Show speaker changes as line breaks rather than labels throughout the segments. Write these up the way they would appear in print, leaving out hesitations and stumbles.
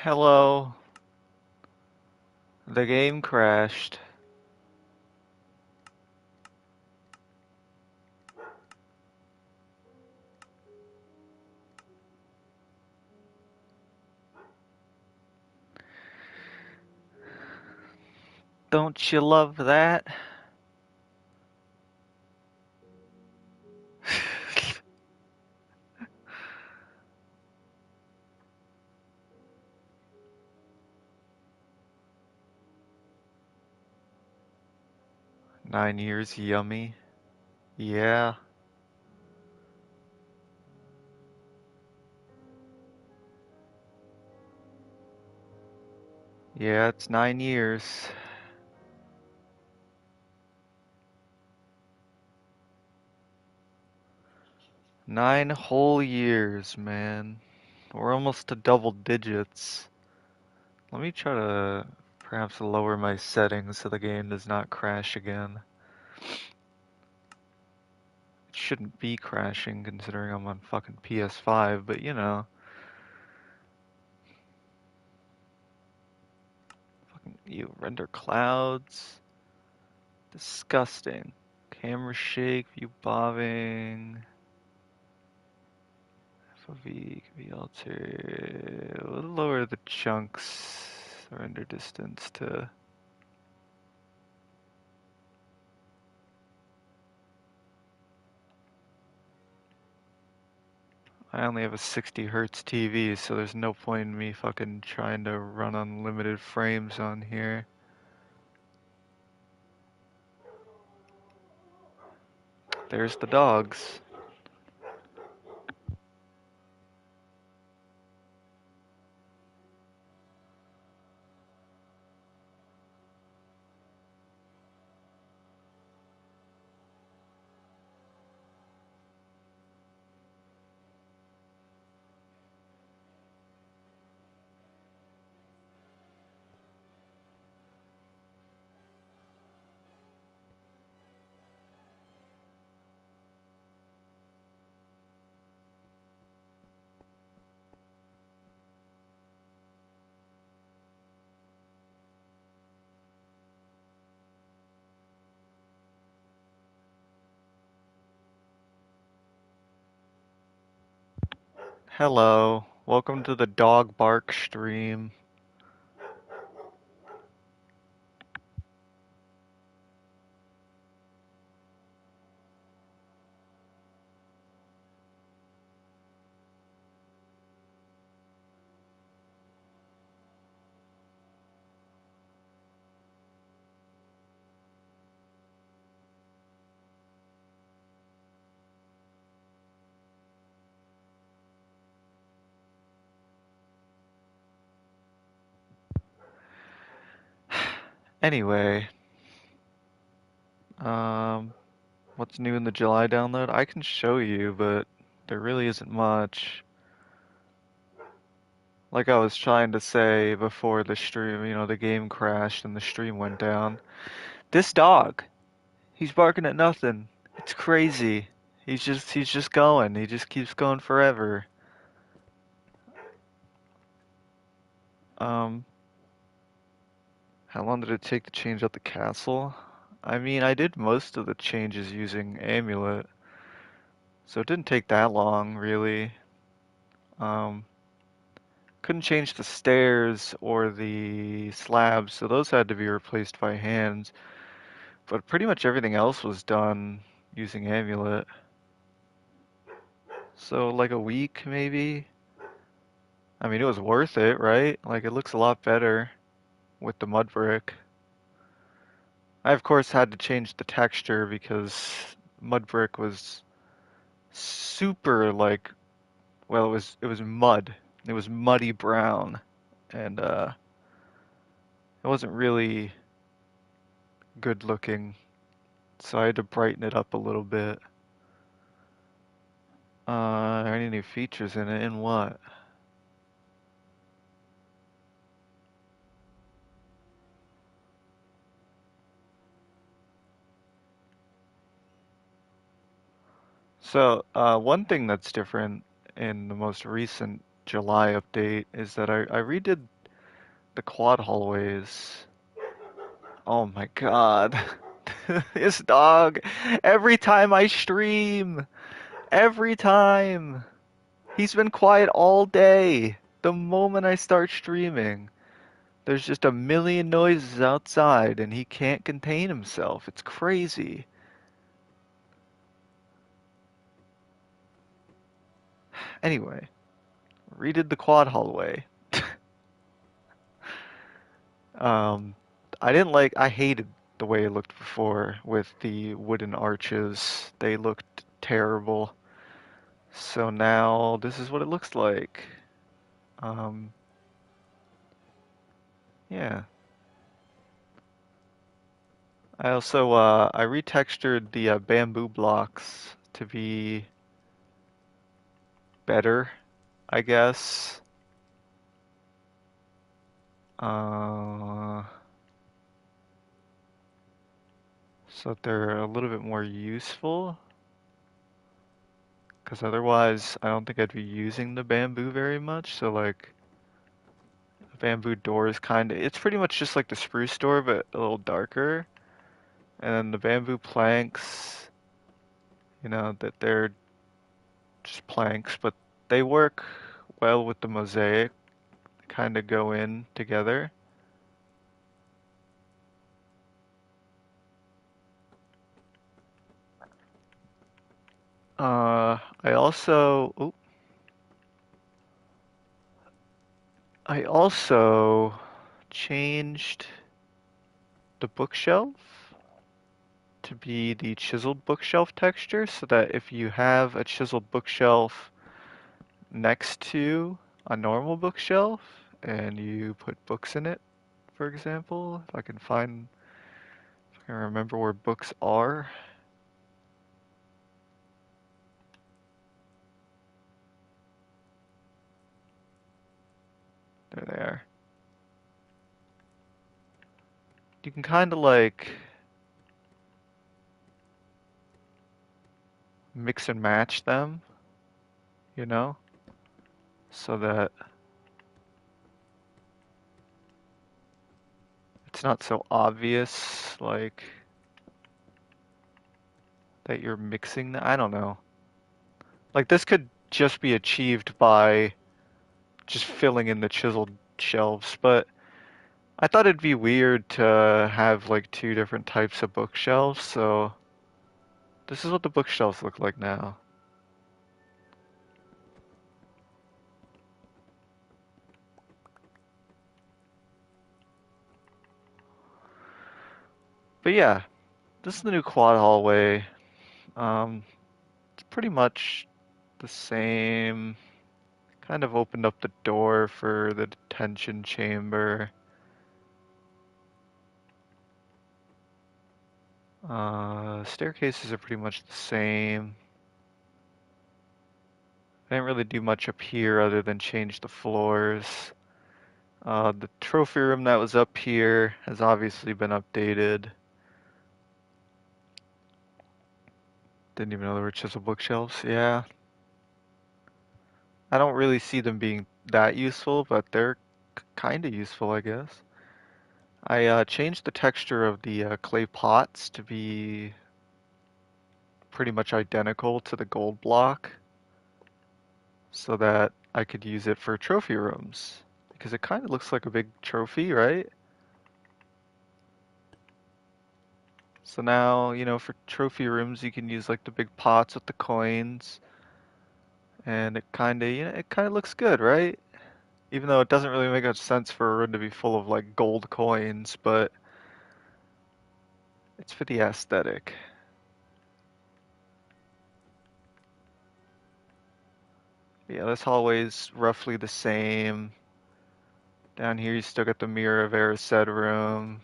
Hello. The game crashed. Don't you love that? 9 years, yummy. Yeah. Yeah, it's 9 years. 9 whole years, man. We're almost to double digits. Let me try to perhaps lower my settings so the game does not crash again. It shouldn't be crashing considering I'm on fucking PS5, but you know. Fucking you render clouds. Disgusting. Camera shake, view bobbing. FOV can be altered. We'll lower the chunks render distance to. I only have a 60 hertz TV, so there's no point in me fucking trying to run unlimited frames on here. There's the dogs. Hello, welcome to the dog bark stream. Anyway, um, what's new in the July download? I can show you, but there really isn't much. Like I was trying to say before the stream, the game crashed and the stream went down. This dog, he's barking at nothing. It's crazy. He's just going. He just keeps going forever. Um, how long did it take to change out the castle? I mean, I did most of the changes using Amulet, so it didn't take that long, really. Um, couldn't change the stairs or the slabs, so those had to be replaced by hand. But pretty much everything else was done using Amulet. So like a week maybe? I mean, it was worth it, right? Like it looks a lot better with the mud brick. I of course had to change the texture because mud brick was super like, well, it was mud. It was muddy brown and it wasn't really good looking. So I had to brighten it up a little bit. Are there any new features in it? In what? So, one thing that's different in the most recent July update is that I redid the quad hallways. Oh my god. This dog. Every time I stream. Every time. He's been quiet all day. The moment I start streaming, there's just a million noises outside and he can't contain himself. It's crazy. Anyway, redid the quad hallway. Um, I hated the way it looked before with the wooden arches. They looked terrible. So now this is what it looks like. Um, yeah. I retextured the bamboo blocks to be better, I guess. Uh, so that they're a little bit more useful. Because otherwise, I don't think I'd be using the bamboo very much. So like, the bamboo door is it's pretty much just like the spruce door, but a little darker. And then the bamboo planks, that they're just planks, but they work well with the mosaic. Kind of go in together. I also, I also changed the bookshelf to be the chiseled bookshelf texture so that if you have a chiseled bookshelf next to a normal bookshelf and you put books in it, for example, if I can remember where books are. There they are. You can kind of like mix and match them, you know, so that it's not so obvious, like that you're mixing I don't know. Like this could just be achieved by just filling in the chiseled shelves, but I thought it'd be weird to have like two different types of bookshelves, so this is what the bookshelves look like now. But yeah, this is the new quad hallway. It's pretty much the same. Kind of opened up the door for the detention chamber. Staircases are pretty much the same. I didn't really do much up here other than change the floors. The trophy room that was up here has obviously been updated. Didn't even know there were chisel bookshelves. Yeah. I don't really see them being that useful, but they're kind of useful, I guess. I changed the texture of the clay pots to be pretty much identical to the gold block so that I could use it for trophy rooms. Because it kind of looks like a big trophy, right? So now, for trophy rooms, you can use like the big pots with the coins, and it kind of looks good, right? Even though it doesn't really make much sense for a room to be full of like gold coins, but it's for the aesthetic. Yeah, this hallway's roughly the same. Down here, you still got the Mirror of Erised room.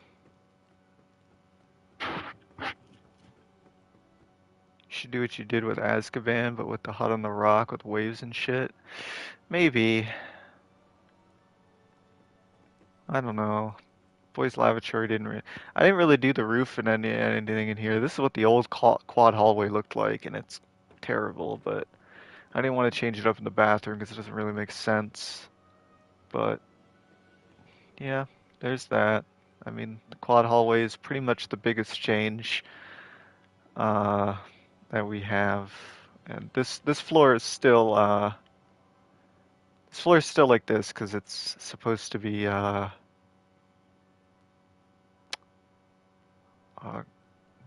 You should do what you did with Azkaban, but with the hut on the rock with waves and shit. Maybe. I don't know. Boys Lavatory I didn't really do the roof and anything in here. This is what the old quad hallway looked like, and it's terrible, but I didn't want to change it up in the bathroom because it doesn't really make sense. But Yeah, there's that. I mean, the quad hallway is pretty much the biggest change uh, that we have, and this floor is still this floor is still like this because it's supposed to be uh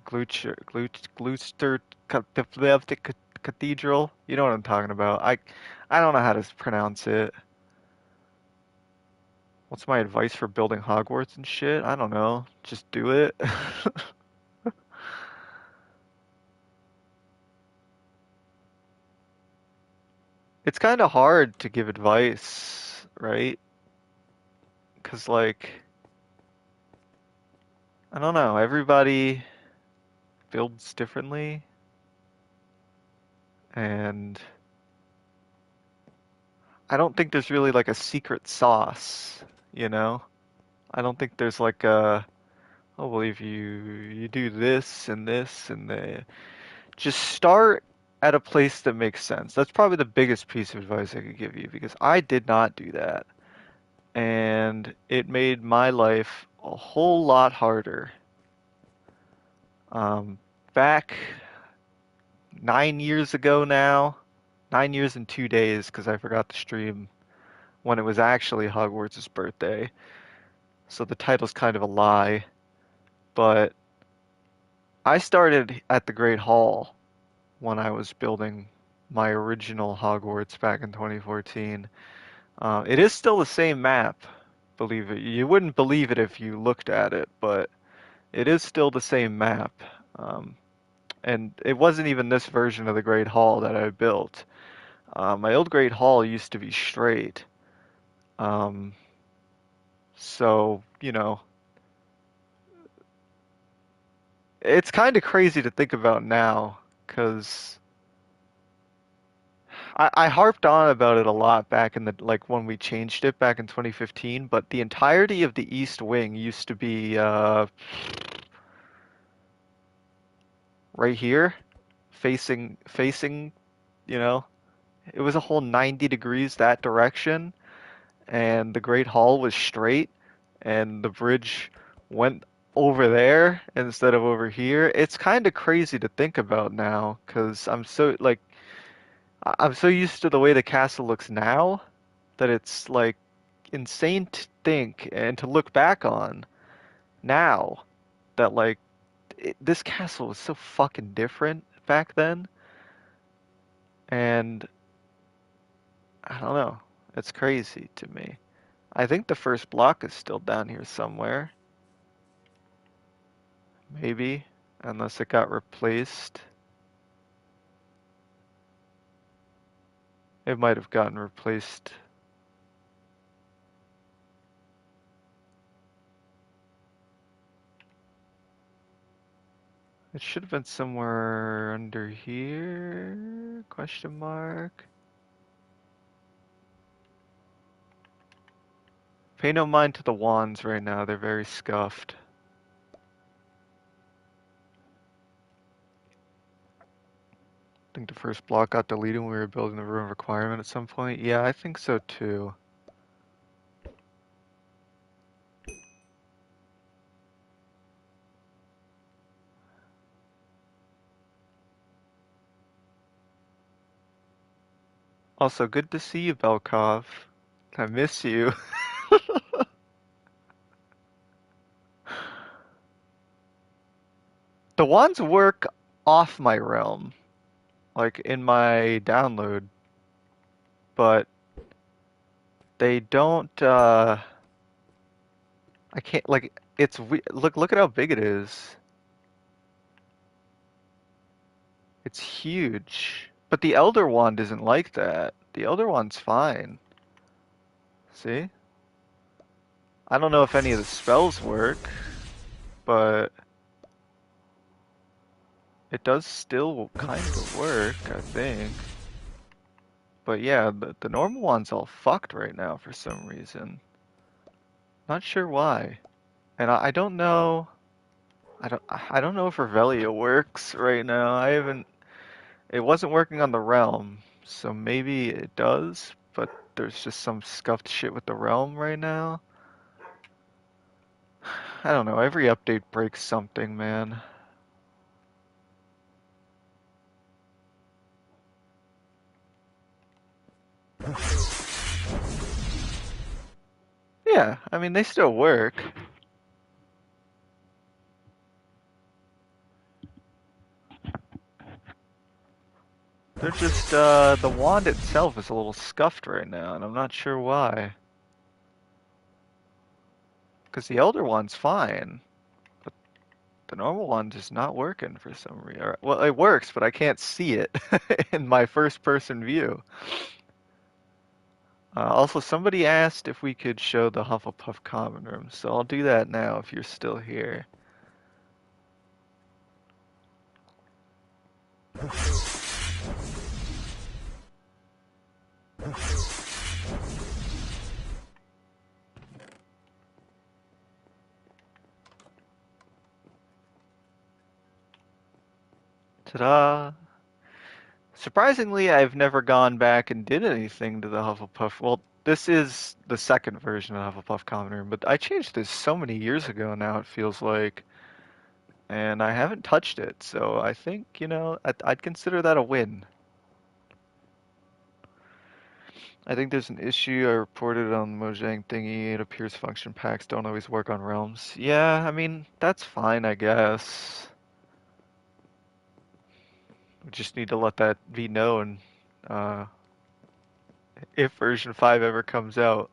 Gloucester Cathedral. You know what I'm talking about. I don't know how to pronounce it. What's my advice for building Hogwarts and shit? I don't know. Just do it. It's kind of hard to give advice, right? Because, like, I don't know, everybody builds differently, and I don't think there's really like a secret sauce, you know? I don't think there's like a, oh, well, if you do this and the just start at a place that makes sense. That's probably the biggest piece of advice I could give you because I did not do that. And it made my life a whole lot harder. Um, Back 9 years ago now, 9 years and 2 days, because I forgot to stream when it was actually Hogwarts' birthday. So the title's kind of a lie. But I started at the Great Hall when I was building my original Hogwarts back in 2014. It is still the same map, believe it. You wouldn't believe it if you looked at it, but it is still the same map. Um, and it wasn't even this version of the Great Hall that I built. My old Great Hall used to be straight. Um, so, it's kind of crazy to think about now, because I harped on about it a lot back in the, like, when we changed it back in 2015, but the entirety of the East Wing used to be right here, facing, you know, it was a whole 90 degrees that direction, and the Great Hall was straight, and the bridge went over there instead of over here. It's kind of crazy to think about now, because I'm so used to the way the castle looks now that it's like insane to think and to look back on now that like this castle was so fucking different back then, and I don't know. It's crazy to me. I think the first block is still down here somewhere. Maybe, unless it got replaced. It might have gotten replaced. It should have been somewhere under here? Question mark. Pay no mind to the wands right now. They're very scuffed. I think the first block got deleted when we were building the room requirement at some point. Yeah, I think so too. Also, good to see you, Belkov. I miss you. The wands work off my realm, like in my download, but they don't, I can't, like, look at how big it is. It's huge. But the Elder Wand isn't like that. The Elder Wand's fine. See? I don't know if any of the spells work, but it does still kind of work, I think. But yeah, the normal one's all fucked right now for some reason. Not sure why. And I don't know. I don't know if Revelio works right now. I haven't. It wasn't working on the realm, so maybe it does. But there's just some scuffed shit with the realm right now. I don't know. Every update breaks something, man. Yeah, I mean, they still work. They're just, the wand itself is a little scuffed right now, and I'm not sure why. Because the Elder Wand's fine, but the normal one just not working for some reason. Well, it works, but I can't see it in my first-person view. Also, somebody asked if we could show the Hufflepuff common room, so I'll do that now if you're still here. Ta-da! Surprisingly, I've never gone back and did anything to the Hufflepuff. Well, this is the second version of Hufflepuff Common Room, but I changed this so many years ago now, it feels like, and I haven't touched it, so I think, I'd consider that a win. I think there's an issue I reported on the Mojang thingy. It appears function packs don't always work on realms. Yeah, I mean, that's fine, I guess. We just need to let that be known, uh, if version 5 ever comes out.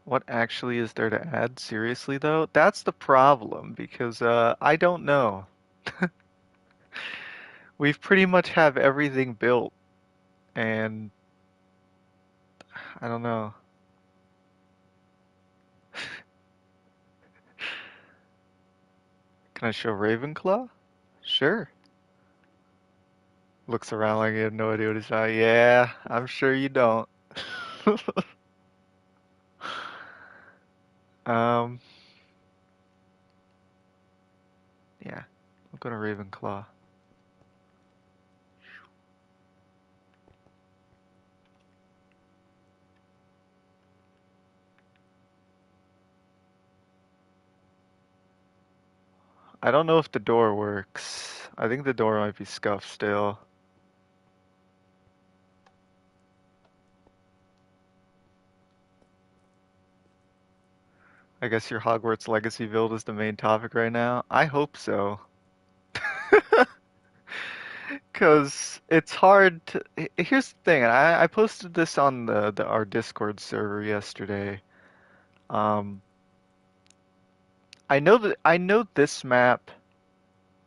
What actually is there to add? Seriously, though? That's the problem, because I don't know. We've pretty much have everything built, and I don't know. Can I show Ravenclaw? Sure. Looks around like he had no idea what he's at. Yeah, I'm sure you don't. Um, yeah, we'll go to Ravenclaw. I don't know if the door works. I think the door might be scuffed still. I guess your Hogwarts Legacy build is the main topic right now. I hope so. Because it's hard to. Here's the thing. I posted this on our Discord server yesterday. Um, I know this map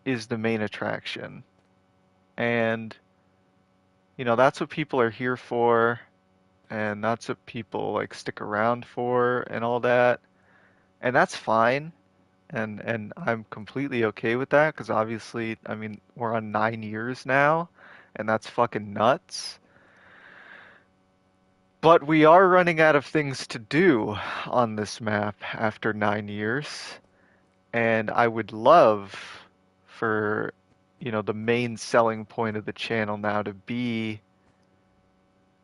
is the main attraction, and that's what people are here for, and that's what people like stick around for, and all that, and that's fine. And I'm completely okay with that because obviously, I mean, we're on 9 years now, and that's fucking nuts. But we are running out of things to do on this map after 9 years, and I would love for, the main selling point of the channel now to be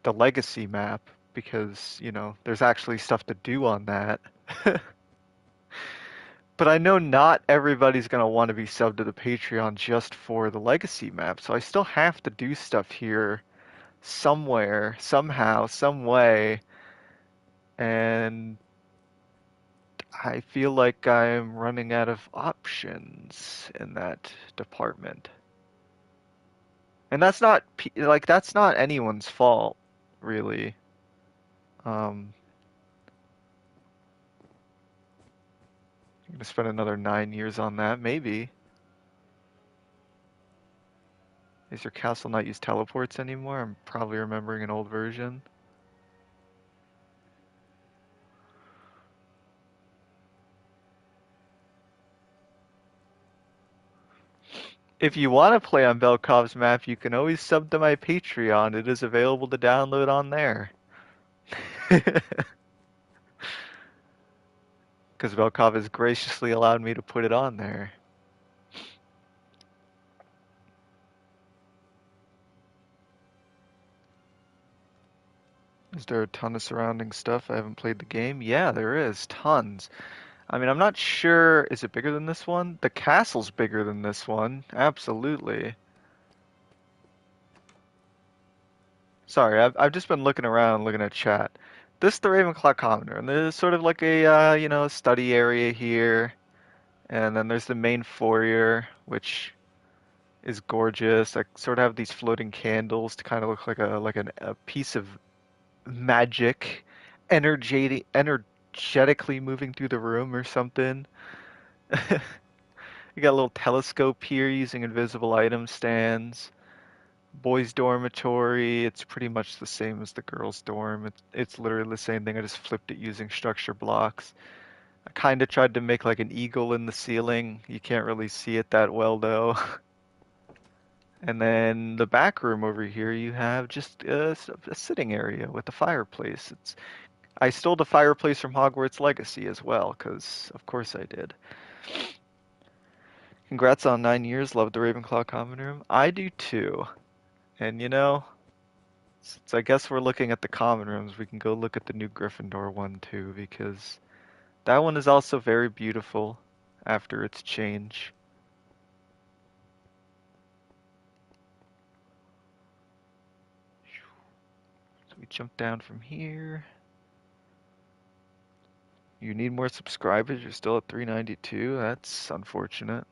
the legacy map because, there's actually stuff to do on that. But I know not everybody's going to want to be subbed to the Patreon just for the legacy map, so I still have to do stuff here somewhere, somehow, some way, and I feel like I'm running out of options in that department. And that's not like that's not anyone's fault, really. Um, I'm gonna spend another 9 years on that, maybe. Is your castle not use teleports anymore? I'm probably remembering an old version. If you want to play on Belkov's map, you can always sub to my Patreon. It is available to download on there. because Velkov has graciously allowed me to put it on there. Is there a ton of surrounding stuff? I haven't played the game. Yeah, there is. Tons. I mean, I'm not sure. Is it bigger than this one? The castle's bigger than this one. Absolutely. Sorry, I've just been looking around, looking at chat. This is the Ravenclaw Common Room. There's sort of like a, study area here. And then there's the main foyer, which is gorgeous. I sort of have these floating candles to kind of look like a piece of magic, energetically moving through the room or something. You got a little telescope here using invisible item stands. Boys' dormitory, it's pretty much the same as the girls' dorm. It's literally the same thing. I just flipped it using structure blocks. I kind of tried to make like an eagle in the ceiling. You can't really see it that well though. And then the back room over here, you have just a sitting area with a fireplace. I stole the fireplace from Hogwarts Legacy as well, because of course I did. Congrats on 9 years. Love the Ravenclaw common room. I do too. And since I guess we're looking at the common rooms, we can go look at the new Gryffindor one too, because that one is also very beautiful after its change. So we jump down from here. You need more subscribers. You're still at 392. That's unfortunate.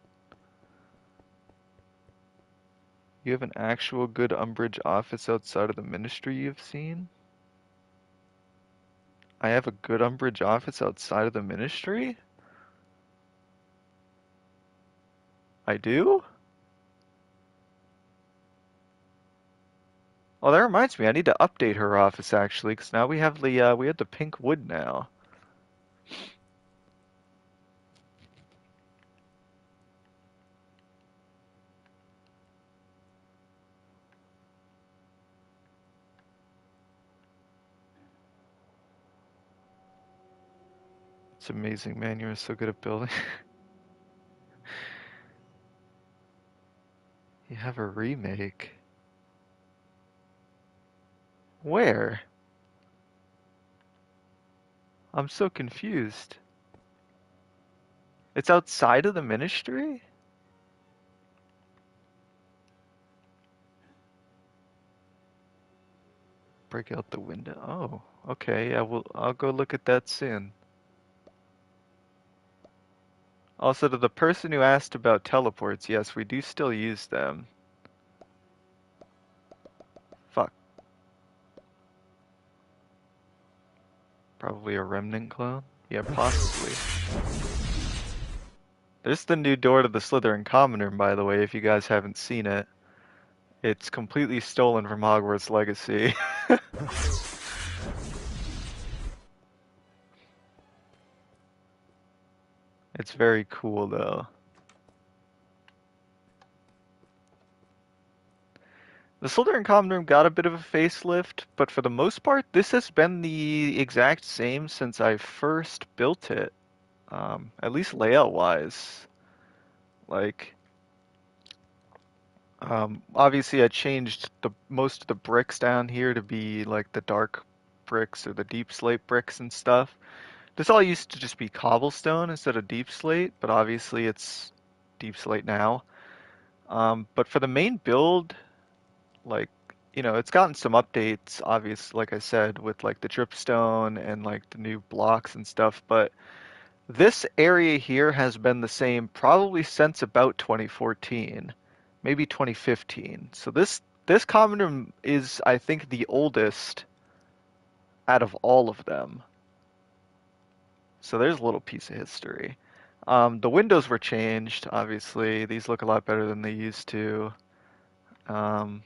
You have an actual good Umbridge office outside of the ministry you've seen? I have a good Umbridge office outside of the ministry? I do? Oh, that reminds me. I need to update her office actually, because now we have the pink wood now. It's amazing, man. You're so good at building. You have a remake. Where? I'm so confused. It's outside of the ministry? Break out the window. Oh, okay. I'll go look at that soon. Also, to the person who asked about teleports, yes, we do still use them. Fuck. Probably a remnant clone? Yeah, possibly. There's the new door to the Slytherin common room, by the way, if you guys haven't seen it. It's completely stolen from Hogwarts Legacy. It's very cool, though. The Slytherin common room got a bit of a facelift, but for the most part, this has been the exact same since I first built it. At least layout-wise. Like, obviously I changed the most of the bricks down here to be like the dark bricks or the deep slate bricks and stuff. This all used to just be cobblestone instead of deep slate, but obviously it's deep slate now. But for the main build, like, it's gotten some updates, obvious, like I said, with like the dripstone and like the new blocks and stuff, but this area here has been the same probably since about 2014, maybe 2015. So this common room is, I think, the oldest out of all of them. So there's a little piece of history. The windows were changed, obviously. These look a lot better than they used to. Um,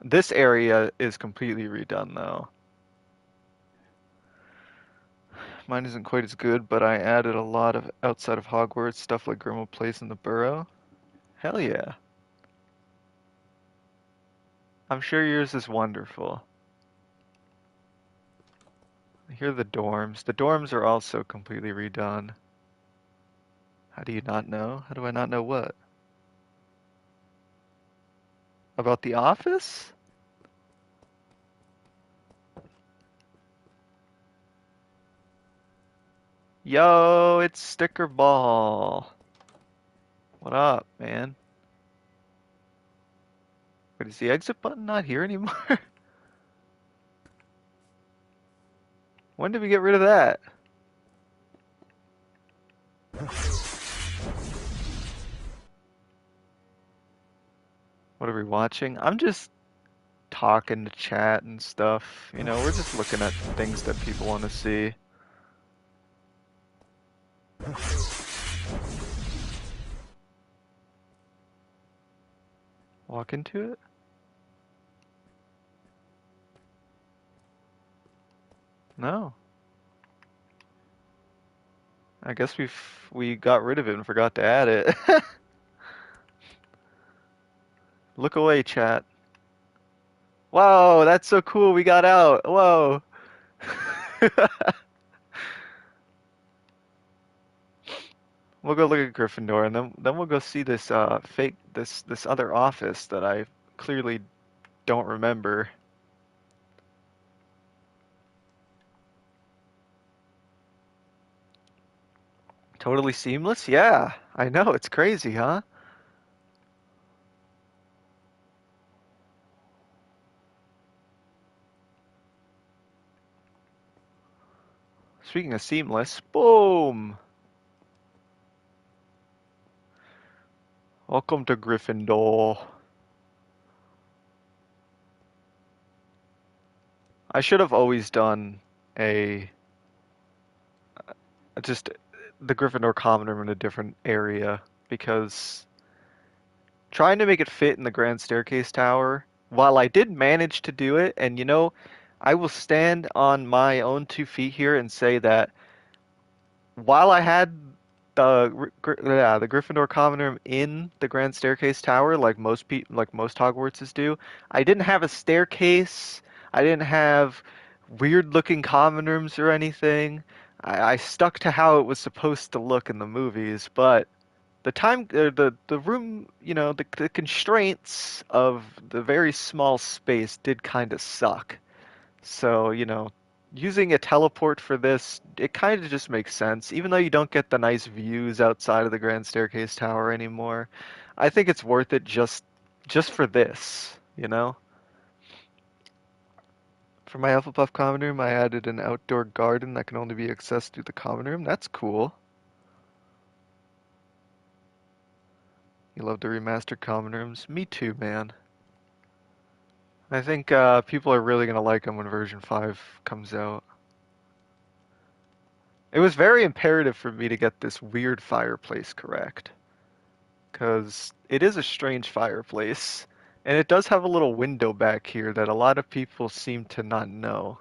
this area is completely redone, though. Mine isn't quite as good, but I added a lot of outside of Hogwarts stuff like Grimmauld Place and the Burrow. Hell yeah. I'm sure yours is wonderful. Here are the dorms. The dorms are also completely redone. How do you not know? How do I not know what? About the office? Yo, it's Sticker Ball. What up, man? Wait, is the exit button not here anymore? When did we get rid of that? What are we watching? I'm just talking to chat and stuff. You know, we're just looking at things that people want to see. Walk into it? No. I guess we got rid of it and forgot to add it. Look away, chat. Whoa, that's so cool. We got out. Whoa. We'll go look at Gryffindor, and then we'll go see this fake this other office that I clearly don't remember. Totally seamless? Yeah, I know, it's crazy, huh? Speaking of seamless, boom! Welcome to Gryffindor. I should have always done a just the Gryffindor common room in a different area because trying to make it fit in the Grand Staircase Tower, while I did manage to do it, and you know, I will stand on my own 2 feet here and say that while I had the Gryffindor common room in the Grand Staircase Tower, like most Hogwartses do, I didn't have a staircase. I didn't have weird looking common rooms or anything. I stuck to how it was supposed to look in the movies, but the room, you know, the constraints of the very small space did kind of suck. So, you know, using a teleport for this, it kind of just makes sense, even though you don't get the nice views outside of the Grand Staircase Tower anymore. I think it's worth it just for this, you know? For my Hufflepuff common room, I added an outdoor garden that can only be accessed through the common room. That's cool. You love the remastered common rooms? Me too, man. I think people are really gonna like them when version 5 comes out. It was very imperative for me to get this weird fireplace correct, because it is a strange fireplace, and it does have a little window back here that a lot of people seem to not know.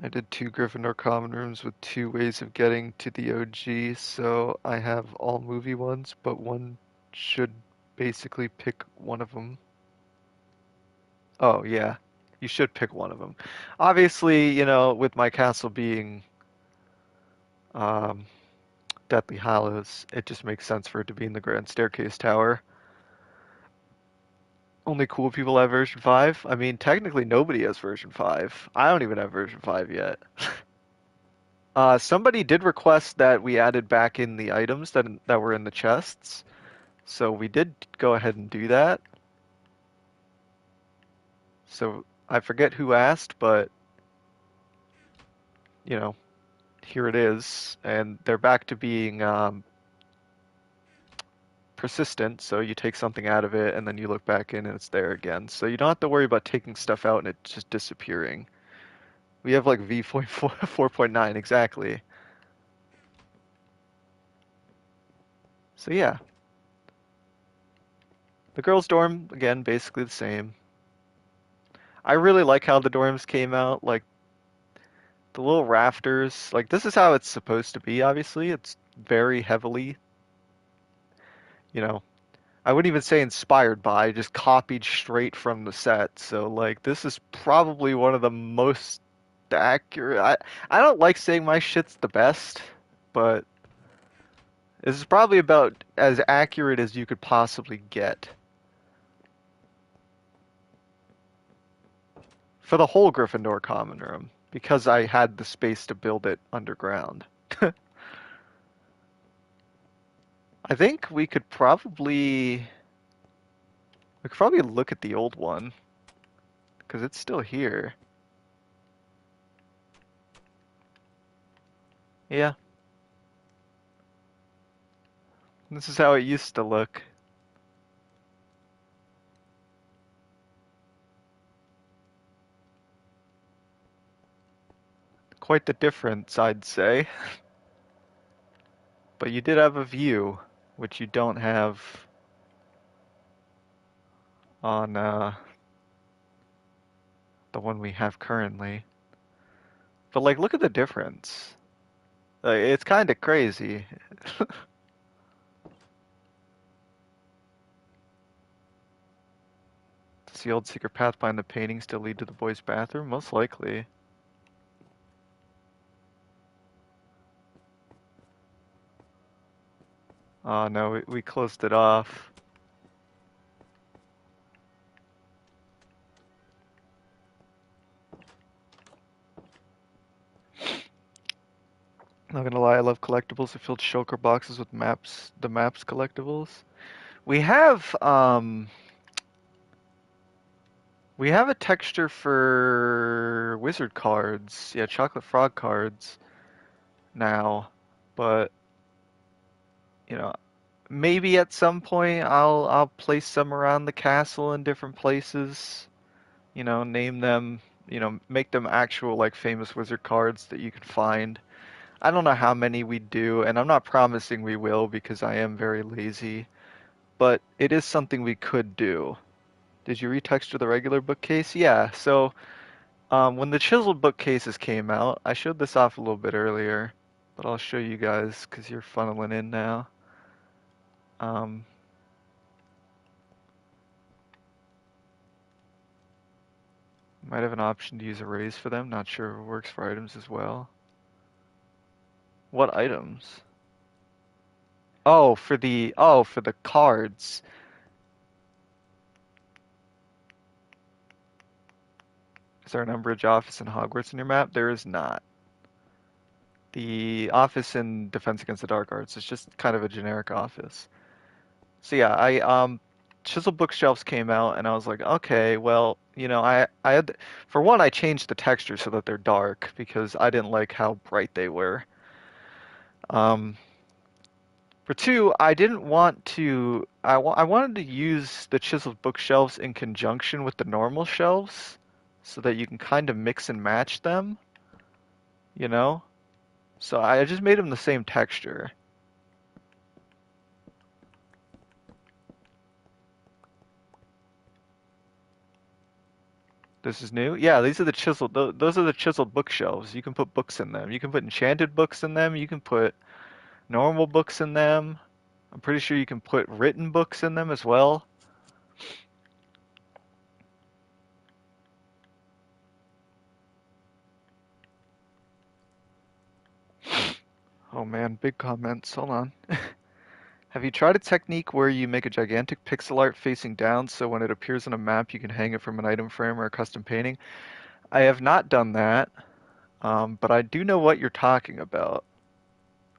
I did 2 Gryffindor common rooms with 2 ways of getting to the OG, so I have all movie ones, but one should basically pick one of them. Oh, yeah. You should pick one of them. Obviously, you know, with my castle being um, Deathly Hallows, it just makes sense for it to be in the Grand Staircase Tower. Only cool people have version 5? I mean, technically nobody has version 5. I don't even have version 5 yet. Somebody did request that we added back in the items that were in the chests, so we did go ahead and do that. So I forget who asked, but you know, here it is, and they're back to being persistent. So you take something out of it, and then you look back in, and it's there again. So you don't have to worry about taking stuff out and it just disappearing. We have like V.4.9 exactly. So yeah, the girls' dorm again, basically the same. I really like how the dorms came out, like the little rafters. Like this is how it's supposed to be. Obviously, it's very heavily, you know, I wouldn't even say inspired by, just copied straight from the set. So like this is probably one of the most accurate. I don't like saying my shit's the best, but this is probably about as accurate as you could possibly get for the whole Gryffindor common room because I had the space to build it underground. I think we could probably look at the old one because it's still here. Yeah, this is how it used to look. Quite the difference, I'd say. But you did have a view, which you don't have on the one we have currently. But like, look at the difference. Like, it's kind of crazy. Does the old secret path behind the painting still lead to the boys' bathroom? Most likely. Oh no, we closed it off. Not gonna lie, I love collectibles. I filled shulker boxes with maps, the maps collectibles. We have um we have a texture for wizard cards. Yeah, chocolate frog cards now. But, you know, maybe at some point I'll place some around the castle in different places. Name them, make them actual like famous wizard cards that you can find. I don't know how many we do, and I'm not promising we will because I am very lazy, but it is something we could do. Did you retexture the regular bookcase? Yeah, so when the chiseled bookcases came out, I showed this off a little bit earlier, but I'll show you guys because you're funneling in now. Um, might have an option to use arrays for them. Not sure if it works for items as well. What items? Oh, for the cards. Is there an Umbridge office in Hogwarts in your map? There is not. The office in Defense Against the Dark Arts is just kind of a generic office. So yeah, I chisel bookshelves came out and I was like, okay, well, I had for one I changed the texture so that they're dark because I didn't like how bright they were. Um, for two, I didn't want to I wanted to use the chiseled bookshelves in conjunction with the normal shelves so that you can kind of mix and match them, you know? So I just made them the same texture. This is new? Yeah, these are the chiseled, those are the chiseled bookshelves. You can put books in them. You can put enchanted books in them. You can put normal books in them. I'm pretty sure you can put written books in them as well. Oh man, big comments. Hold on. Have you tried a technique where you make a gigantic pixel art facing down so when it appears on a map you can hang it from an item frame or a custom painting? I have not done that, but I do know what you're talking about.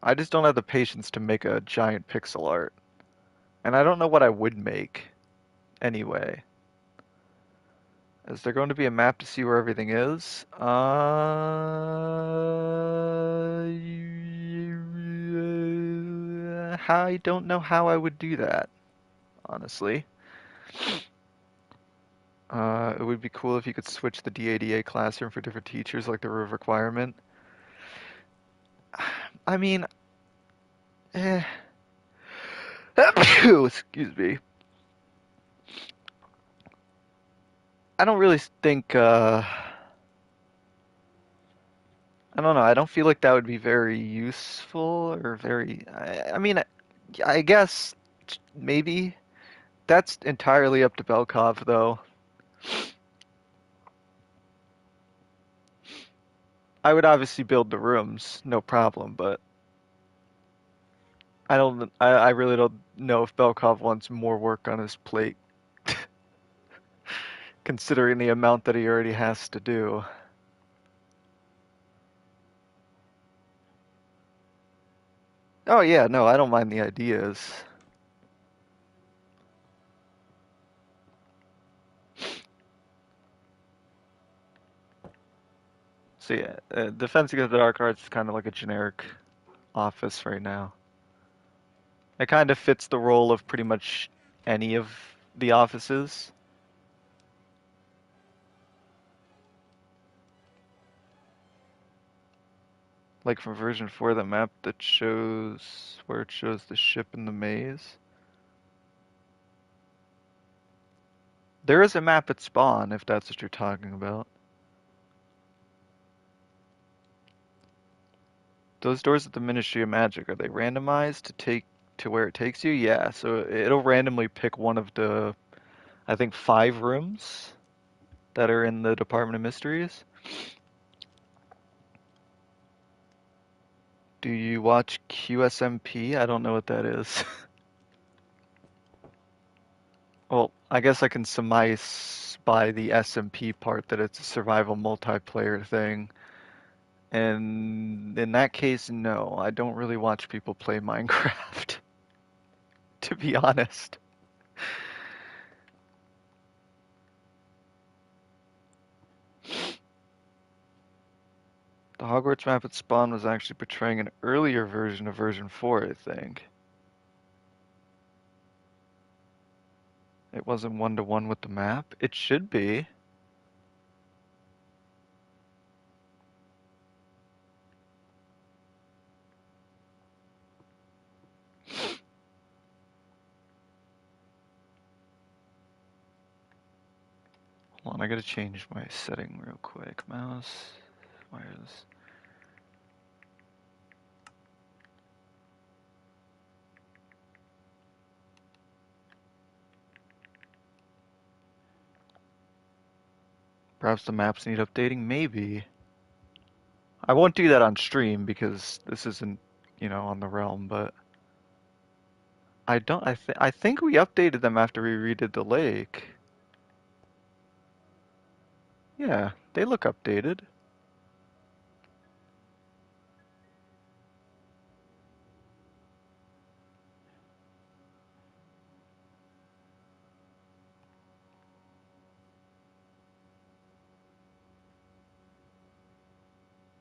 I just don't have the patience to make a giant pixel art. And I don't know what I would make anyway. Is there going to be a map to see where everything is? I don't know how I would do that, honestly. It would be cool if you could switch the DADA classroom for different teachers, like the requirement. I mean, eh. Excuse me. I don't really think, I don't know. I don't feel like that would be very useful or very. I mean, I guess maybe. That's entirely up to Belkov, though. I would obviously build the rooms, no problem, but I really don't know if Belkov wants more work on his plate, considering the amount that he already has to do. Oh yeah, no, I don't mind the ideas. So yeah, Defense Against the Dark Arts is kind of like a generic office right now. It kind of fits the role of pretty much any of the offices. Like from version 4, the map that shows where it shows the ship in the maze. There is a map at spawn, if that's what you're talking about. Those doors at the Ministry of Magic, are they randomized to take to where it takes you? Yeah, so it'll randomly pick one of the, I think, 5 rooms that are in the Department of Mysteries. Do you watch QSMP? I don't know what that is. Well, I guess I can surmise by the SMP part that it's a survival multiplayer thing. And in that case, no, I don't really watch people play Minecraft, to be honest. The Hogwarts map at spawn was actually portraying an earlier version of version 4, I think. It wasn't one-to-one with the map. It should be. Hold on, I gotta change my setting real quick. Mouse, wires. Perhaps the maps need updating? Maybe. I won't do that on stream because this isn't, on the realm, but I don't, I think we updated them after we redid the lake. Yeah, they look updated.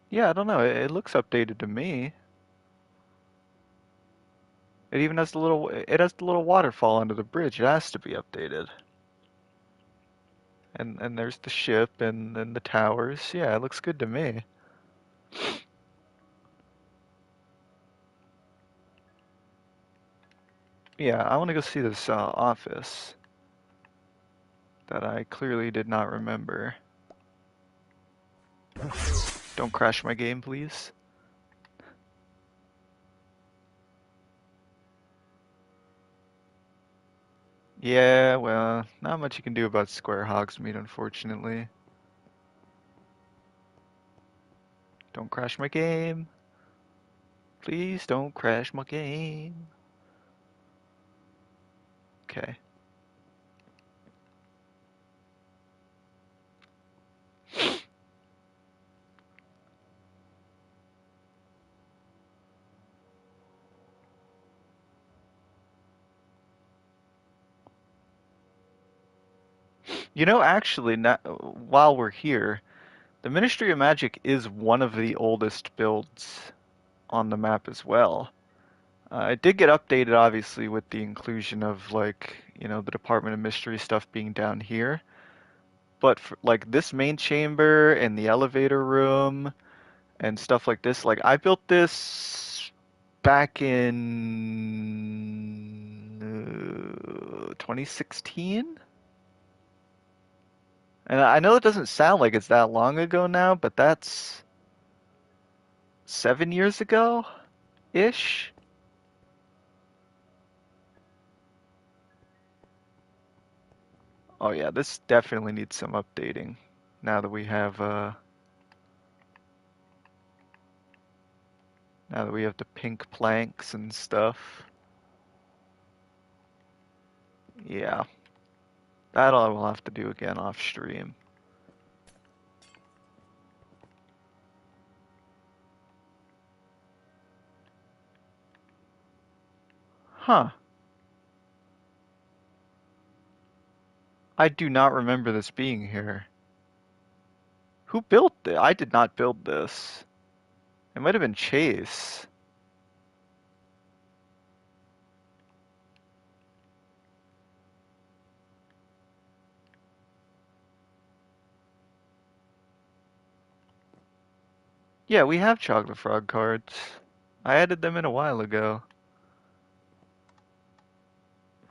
Yeah, I don't know. It looks updated to me. It even has the little waterfall under the bridge. It has to be updated. And there's the ship and the towers. Yeah, it looks good to me. Yeah, I want to go see this office that I clearly did not remember. Don't crash my game, please. Yeah, well, not much you can do about Square Hogsmeade, unfortunately. Don't crash my game. Please don't crash my game. Okay. Actually, while we're here, the Ministry of Magic is one of the oldest builds on the map as well. It did get updated, obviously, with the inclusion of, like, the Department of Mystery stuff being down here. But for, like, this main chamber and the elevator room and stuff like this, like, I built this back in 2016. And I know it doesn't sound like it's that long ago now, but that's 7 years ago ish. Oh yeah, this definitely needs some updating. Now that we have the pink planks and stuff. Yeah, that I will have to do again off stream. Huh. I do not remember this being here. Who built it? I did not build this. It might have been Chase. Yeah, we have Chocolate Frog cards. I added them in a while ago.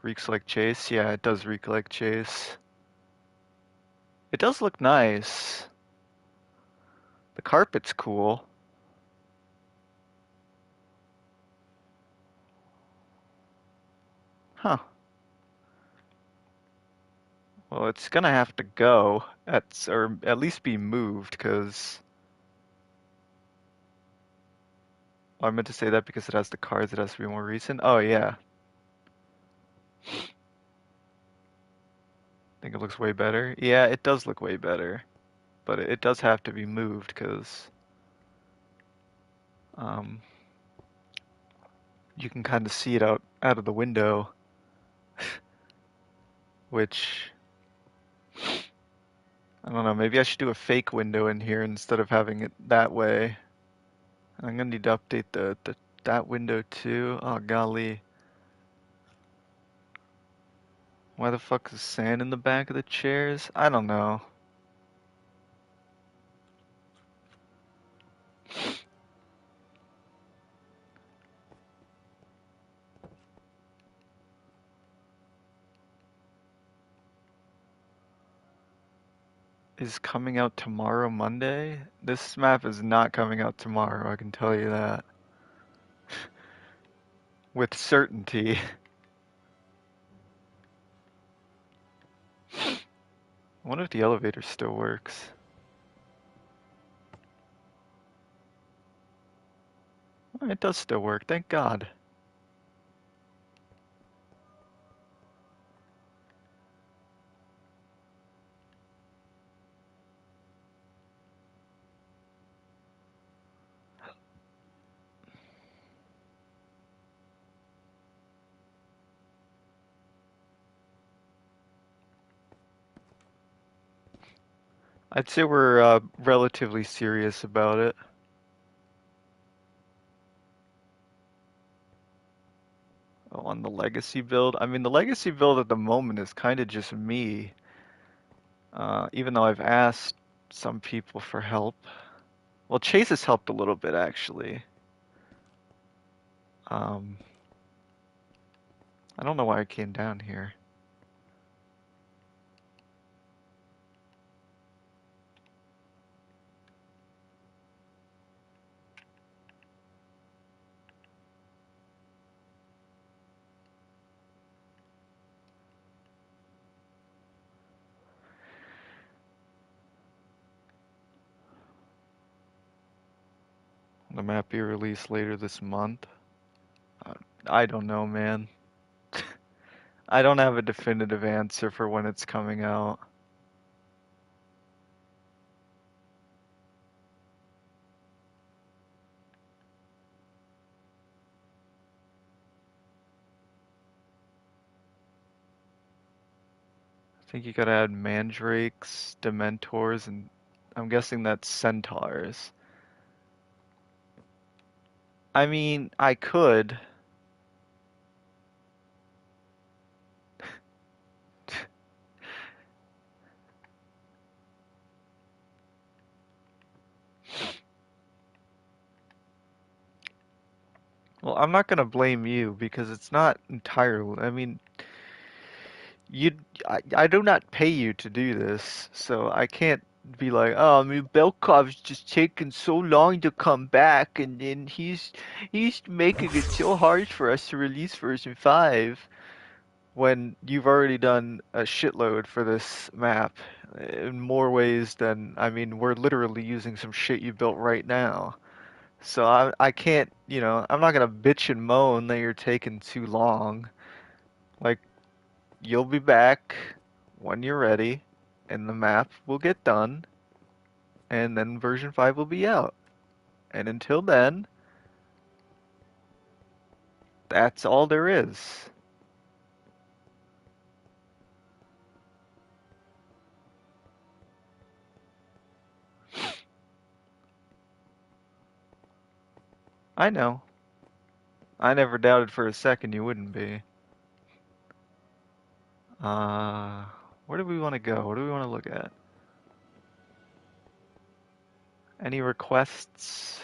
Reeks like Chase. Yeah, it does reek like Chase. It does look nice. The carpet's cool. Huh. Well, it's gonna have to go or at least be moved, because I meant to say that because it has the cards. It has to be more recent. Oh yeah, think it looks way better. Yeah, it does look way better, but it does have to be moved because um, you can kind of see it out of the window, which I don't know. Maybe I should do a fake window in here instead of having it that way. I'm gonna need to update the that window too. Oh golly, why the fuck is sand in the back of the chairs? I don't know. Is coming out tomorrow, Monday? This map is not coming out tomorrow, I can tell you that. With certainty. I wonder if the elevator still works. Oh, it does still work, thank God. I'd say we're relatively serious about it. Oh, on the legacy build. I mean, the legacy build at the moment is kind of just me. Even though I've asked some people for help. Well, Chase has helped a little bit actually. Um, I don't know why I came down here. The map be released later this month. Uh, I don't know, man. I don't have a definitive answer for when it's coming out. I think you gotta add mandrakes, dementors, and I'm guessing that's centaurs. I mean, I could. Well, I'm not gonna blame you because it's not entirely. I mean, you, I do not pay you to do this, so I can't be like, oh, I mean, Belkov's just taking so long to come back, and then he's making it so hard for us to release version 5. when you've already done a shitload for this map in more ways than, I mean, we're literally using some shit you built right now. So I can't, I'm not gonna bitch and moan that you're taking too long. Like, you'll be back when you're ready, and the map will get done, and then version 5 will be out. And until then, that's all there is. I know. I never doubted for a second you wouldn't be. Uh, where do we want to go? What do we want to look at? Any requests?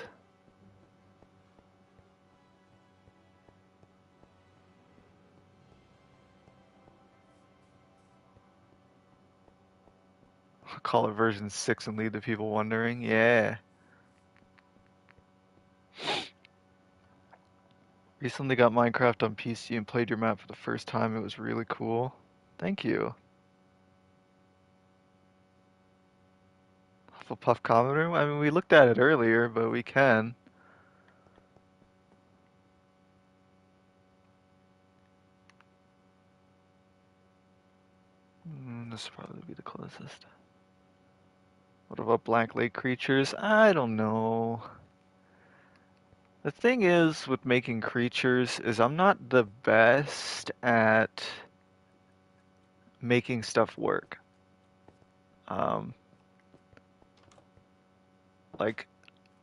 I'll call it version 6 and leave the people wondering. Yeah. Recently got Minecraft on PC and played your map for the first time. It was really cool. Thank you. Hufflepuff comment room? I mean, we looked at it earlier, but we can. This will probably be the closest. What about Black Lake creatures? I don't know. The thing is with making creatures is I'm not the best at making stuff work. Um, like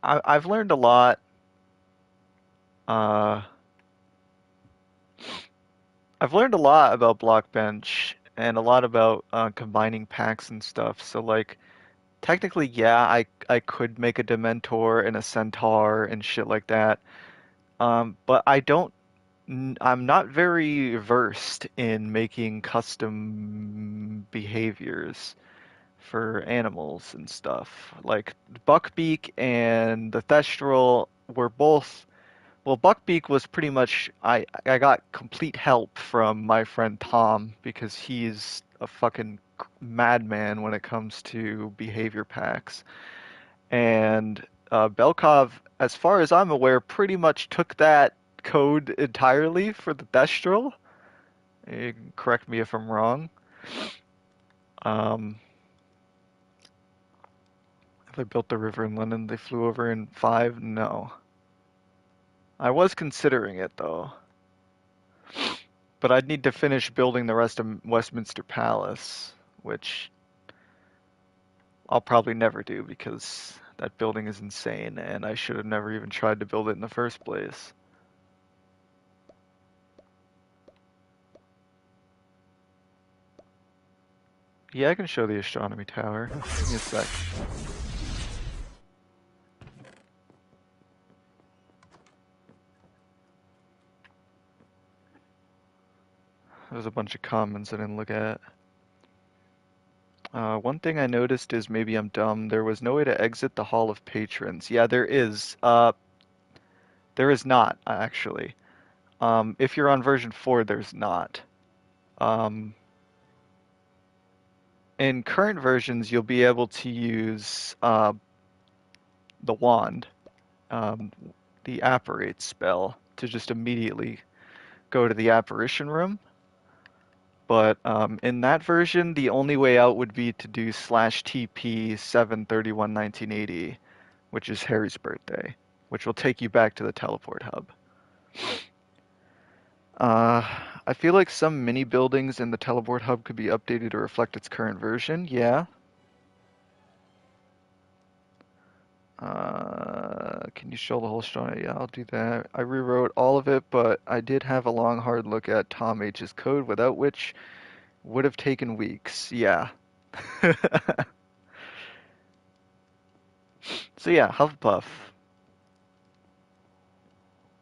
I've learned a lot. Uh, I've learned a lot about Blockbench and a lot about combining packs and stuff. So like technically, yeah, I could make a Dementor and a Centaur and shit like that. But I'm not very versed in making custom behaviors for animals and stuff. Like Buckbeak and the Thestral were both. Well, Buckbeak was pretty much I got complete help from my friend Tom because he's a fucking madman when it comes to behavior packs. And Belkov, as far as I'm aware, pretty much took that code entirely for the Thestral. You can correct me if I'm wrong. Um, if I built the river in London, they flew over in 5? No. I was considering it though. But I'd need to finish building the rest of Westminster Palace, which I'll probably never do because that building is insane and I should have never even tried to build it in the first place. Yeah, I can show the Astronomy Tower. Give me a sec. There's a bunch of comments I didn't look at. One thing I noticed is maybe I'm dumb. There was no way to exit the Hall of Patrons. Yeah, there is. There is not, actually. If you're on version 4, there's not. Um, in current versions, you'll be able to use the wand, um, the apparate spell, to just immediately go to the apparition room. But in that version, the only way out would be to do /TP 7/31/1980, which is Harry's birthday, which will take you back to the teleport hub. Uh, I feel like some mini buildings in the teleport hub could be updated to reflect its current version. Yeah. Can you show the whole story? Yeah, I'll do that. I rewrote all of it, but I did have a long, hard look at Tom H's code, without which would have taken weeks. Yeah. So yeah, Hufflepuff.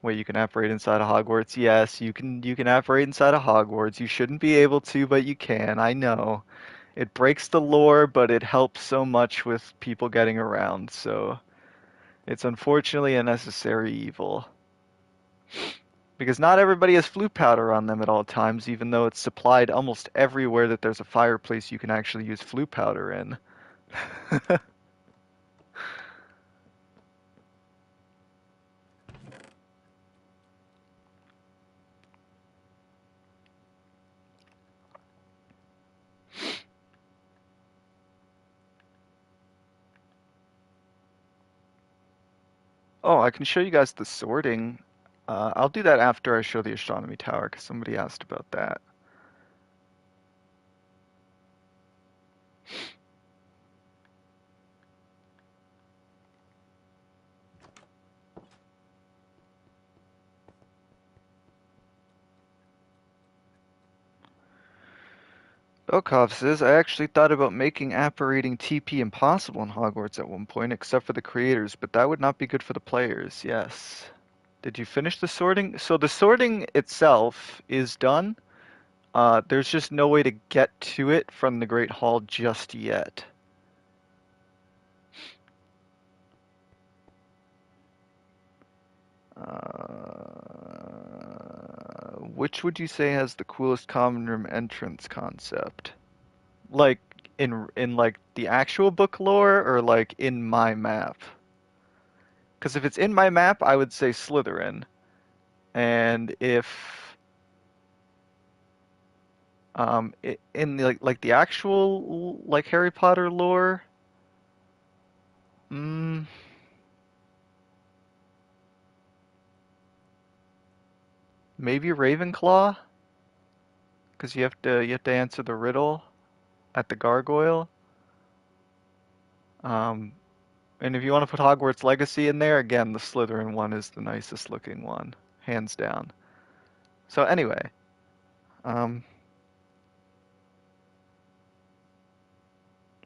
Wait, you can apparate inside of Hogwarts? Yes, you can apparate inside of Hogwarts. You shouldn't be able to, but you can. I know. It breaks the lore, but it helps so much with people getting around, so it's unfortunately a necessary evil. Because not everybody has flue powder on them at all times, even though it's supplied almost everywhere that there's a fireplace you can actually use flue powder in. Oh, I can show you guys the sorting. I'll do that after I show the astronomy tower, because somebody asked about that. Belkov says, I actually thought about making apparating TP impossible in Hogwarts at one point, except for the creators, but that would not be good for the players. Yes. Did you finish the sorting? So the sorting itself is done. There's just no way to get to it from the Great Hall just yet. Which would you say has the coolest common room entrance concept? Like in like the actual book lore or like in my map? Because if it's in my map, I would say Slytherin. And if in the, like the actual like Harry Potter lore, mm, maybe Ravenclaw, because you have to answer the riddle at the gargoyle. Um, and if you want to put Hogwarts Legacy in there, again, the Slytherin one is the nicest looking one, hands down. So anyway, um,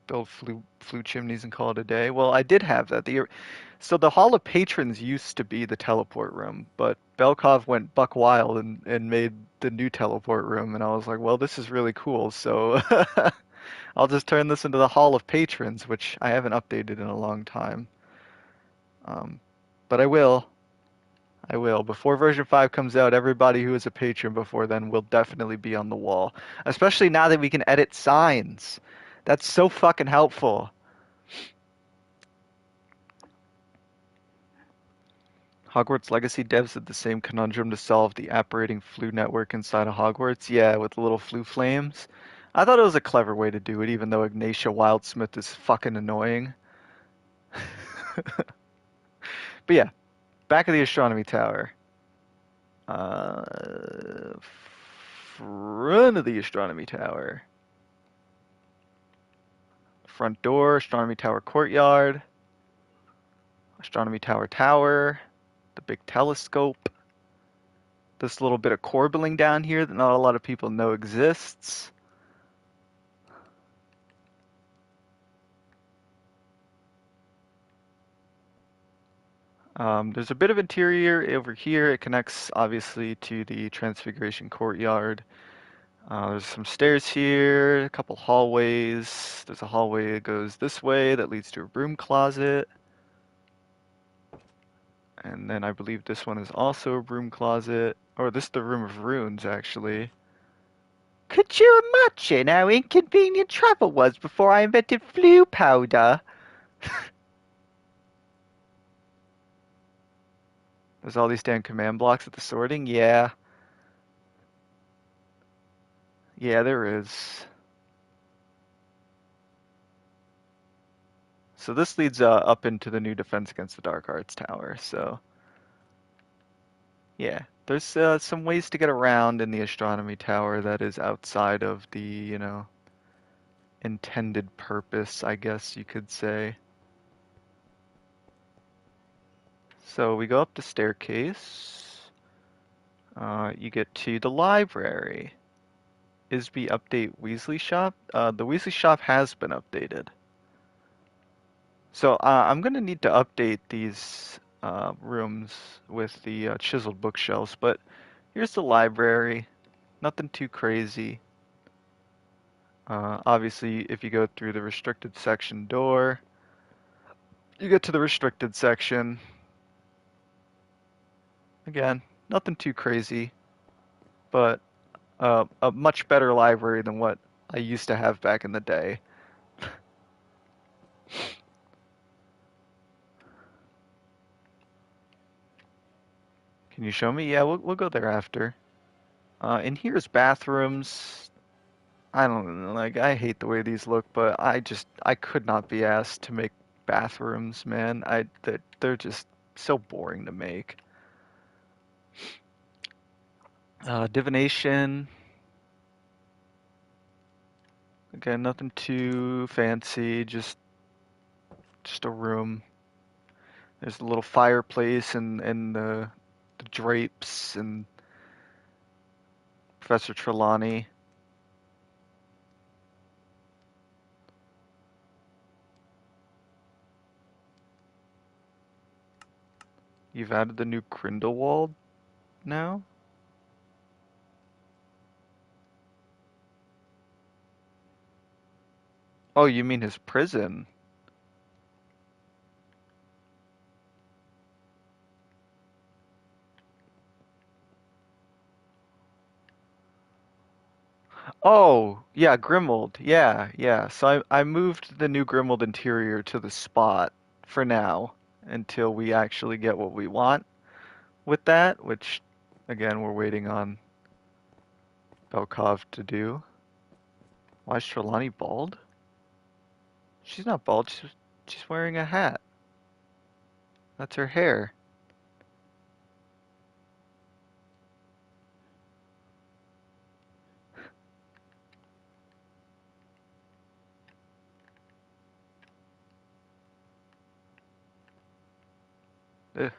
build flue chimneys and call it a day. Well, I did have that. So the Hall of Patrons used to be the teleport room, but Belkov went buck wild and made the new teleport room, and I was like, well, this is really cool, so I'll just turn this into the Hall of Patrons, which I haven't updated in a long time. Um, but I will. I will. Before version 5 comes out, everybody who is a patron before then will definitely be on the wall. Especially now that we can edit signs. That's so fucking helpful. Hogwarts Legacy devs had the same conundrum to solve the apparating flue network inside of Hogwarts. Yeah, with the little flue flames. I thought it was a clever way to do it, even though Ignatia Wildsmith is fucking annoying. But yeah, back of the astronomy tower. Uh, front of the astronomy tower. Front door, astronomy tower courtyard, astronomy tower, the big telescope. This little bit of corbelling down here that not a lot of people know exists. There's a bit of interior over here. It connects obviously to the Transfiguration Courtyard. There's some stairs here, a couple hallways. There's a hallway that goes this way that leads to a broom closet. And then I believe this one is also a broom closet. Or this is the room of runes, actually. Could you imagine how inconvenient travel was before I invented flue powder? There's all these damn command blocks at the sorting? Yeah. Yeah, there is. So this leads up into the new Defense Against the Dark Arts Tower. So, yeah. There's some ways to get around in the Astronomy Tower that is outside of the, intended purpose, I guess you could say. So we go up the staircase. You get to the library. Isby update Weasley shop. The Weasley shop has been updated. So I'm gonna need to update these rooms with the chiseled bookshelves, but here's the library. Nothing too crazy. Obviously, if you go through the restricted section door, you get to the restricted section. Again, Nothing too crazy, but a much better library than what I used to have back in the day. Can you show me? Yeah, we'll go there after. In here's bathrooms. I don't know, like I hate the way these look, but I could not be asked to make bathrooms, man. They're just so boring to make. Divination. Again, nothing too fancy, just a room. There's a little fireplace and the drapes and Professor Trelawney. You've added the new Grindelwald now? Oh, you mean his prison? Oh, yeah, Grimmauld. Yeah, yeah. So I moved the new Grimmauld interior to the spot for now until we actually get what we want with that, which again we're waiting on Belkov to do. Why is Trelawney bald? She's not bald. She's wearing a hat. That's her hair. Ugh.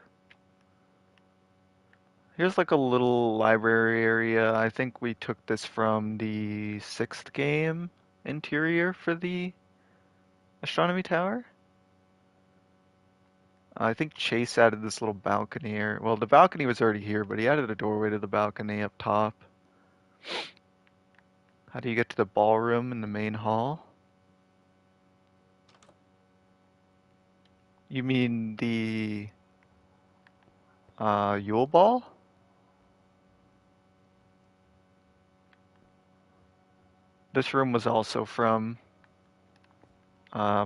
Here's like a little library area. I think we took this from the sixth game interior for the Astronomy Tower. I think Chase added this little balcony here. Well, the balcony was already here, but he added a doorway to the balcony up top. How do you get to the ballroom in the main hall? You mean the Yule Ball? This room was also from uh,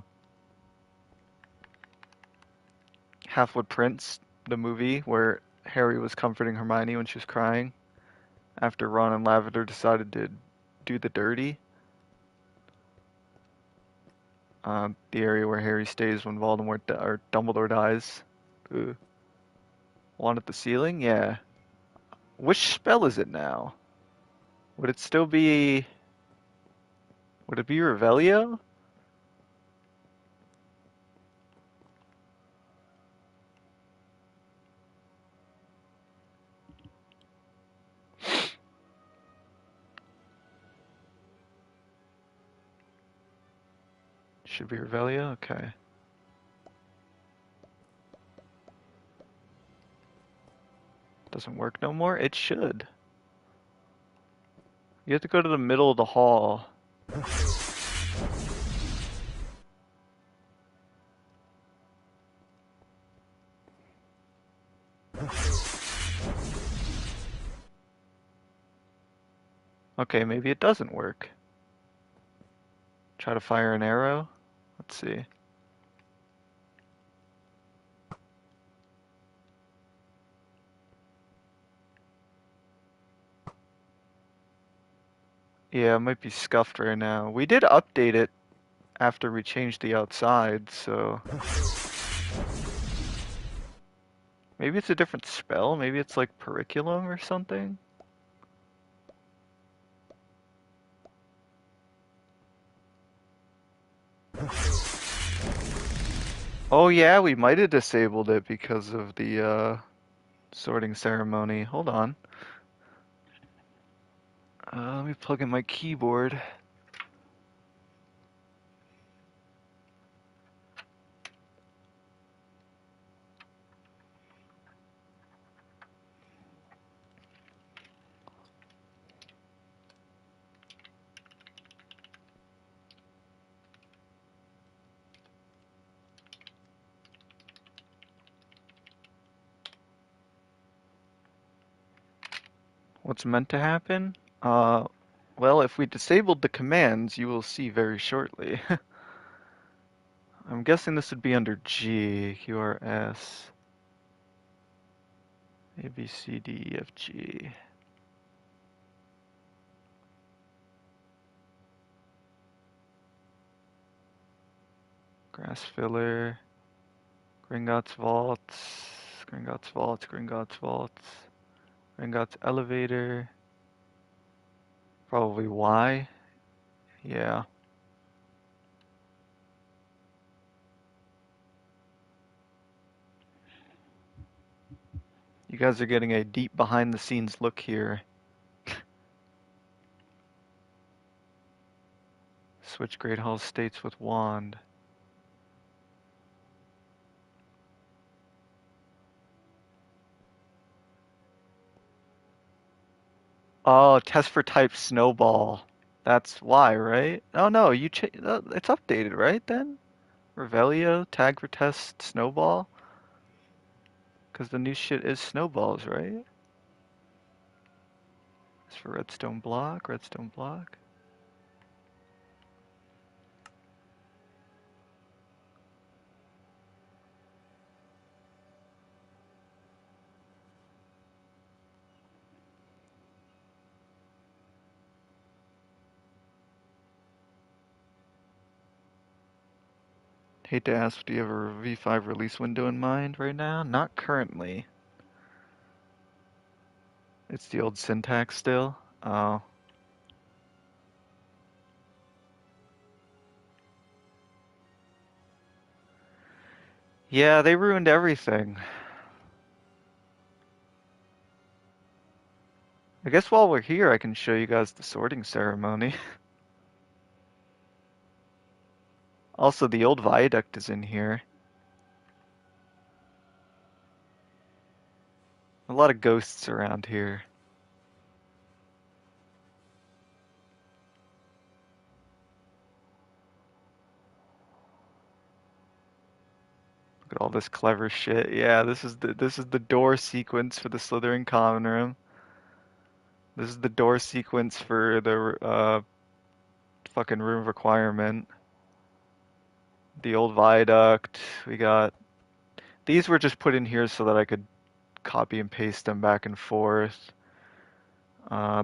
Half-Blood Prince, the movie where Harry was comforting Hermione when she was crying after Ron and Lavender decided to do the dirty. The area where Harry stays when or Dumbledore dies. Ugh. Wand at the ceiling? Yeah. Which spell is it now? Would it still be? Would it be Revelio? Should be Revelio. Okay. Doesn't work no more. It should. You have to go to the middle of the hall. Okay, maybe it doesn't work. Try to fire an arrow. Let's see. Yeah, it might be scuffed right now. We did update it after we changed the outside, so maybe it's a different spell. Maybe it's like Periculum or something. Oh yeah, we might have disabled it because of the sorting ceremony. Hold on. Let me plug in my keyboard. What's meant to happen? Well, if we disabled the commands, you will see very shortly. I'm guessing this would be under G, Q, R, S, A, B, C, D, E, F, G. Grass filler, Gringotts vaults, Gringotts vaults, Gringotts vaults, Gringotts elevator. Probably Y. Yeah. You guys are getting a deep behind the scenes look here. Switch Great Hall States with wand. Oh, test for type snowball. That's why, right? Oh no, it's updated, right then? Revelio, tag for test, snowball? Because the new shit is snowballs, right? It's for redstone block, redstone block. Hate to ask, do you have a V5 release window in mind right now? Not currently. It's the old syntax still. Oh. Yeah, they ruined everything. I guess while we're here, I can show you guys the sorting ceremony. Also, the old viaduct is in here. A lot of ghosts around here. Look at all this clever shit. Yeah, this is the door sequence for the Slytherin common room. This is the door sequence for the fucking room requirement. The old viaduct. We got these were just put in here so that I could copy and paste them back and forth.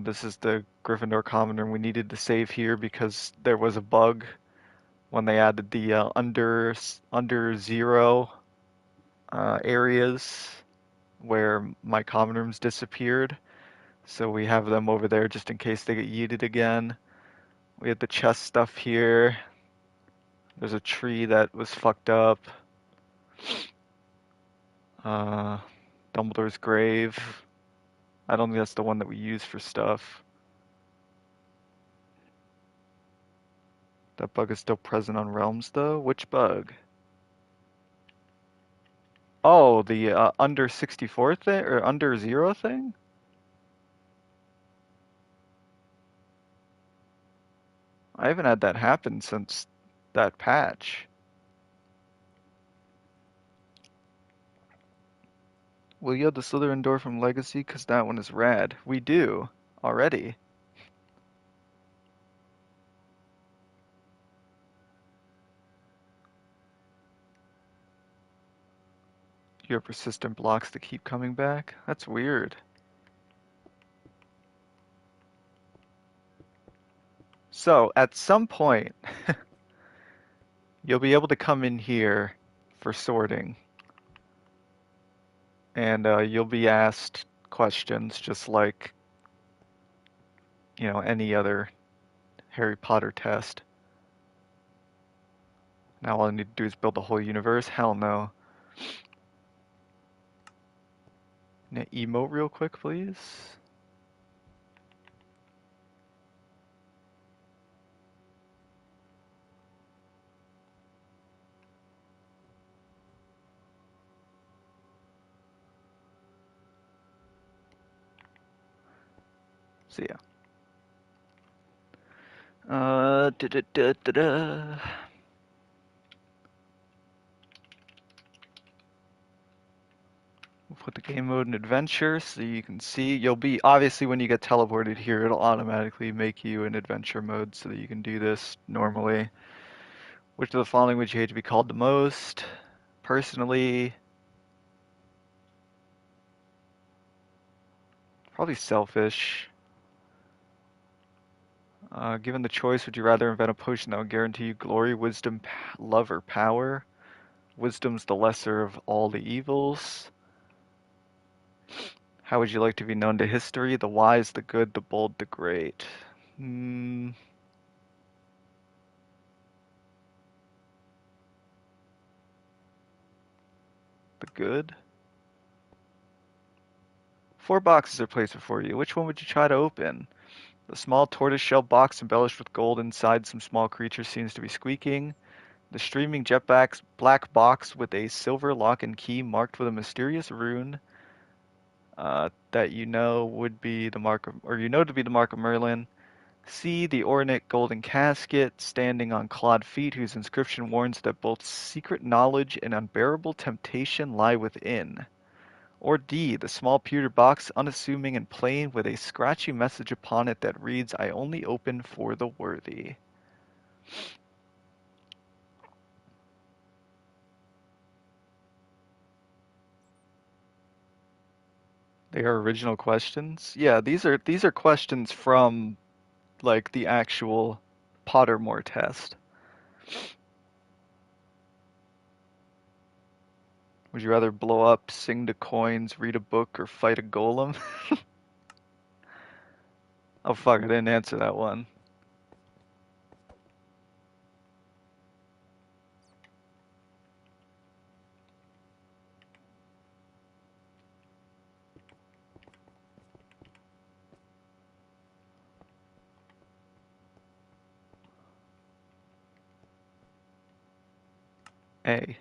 This is the Gryffindor common room. We needed to save here because there was a bug when they added the under zero areas where my common rooms disappeared. So we have them over there just in case they get yeeted again. We had the chest stuff here. There's a tree that was fucked up. Uh, Dumbledore's grave. I don't think that's the one that we use for stuff. That bug is still present on Realms though. Which bug? Oh, the under 64 thing or under zero thing? I haven't had that happen since that patch. Will you have the Slytherin door from Legacy? Because that one is rad. We do already. You have persistent blocks that keep coming back? That's weird. So, at some point, you'll be able to come in here for sorting, and you'll be asked questions just like, any other Harry Potter test. Now all I need to do is build a whole universe? Hell no. Emote real quick, please. See ya. Da da da da da. We'll put the game mode in adventure so you can see. You'll be, obviously, when you get teleported here, it'll automatically make you in adventure mode so that you can do this normally. Which of the following would you hate to be called the most? Personally, probably selfish. Given the choice, would you rather invent a potion that would guarantee you glory, wisdom, love, or power? Wisdom's the lesser of all the evils. How would you like to be known to history? The wise, the good, the bold, the great. Hmm, the good? 4 boxes are placed before you. Which one would you try to open? The small tortoiseshell box embellished with gold inside some small creature seems to be squeaking. The streaming jetpack's black box with a silver lock and key marked with a mysterious rune that you know would be the mark of, or you know to be the mark of Merlin. C. The ornate golden casket standing on clawed feet whose inscription warns that both secret knowledge and unbearable temptation lie within. Or D. The small pewter box unassuming and plain with a scratchy message upon it that reads, I only open for the worthy. They are original questions? Yeah, these are questions from like the actual Pottermore test. Would you rather blow up, sing to coins, read a book, or fight a golem? Oh fuck, I didn't answer that one. A.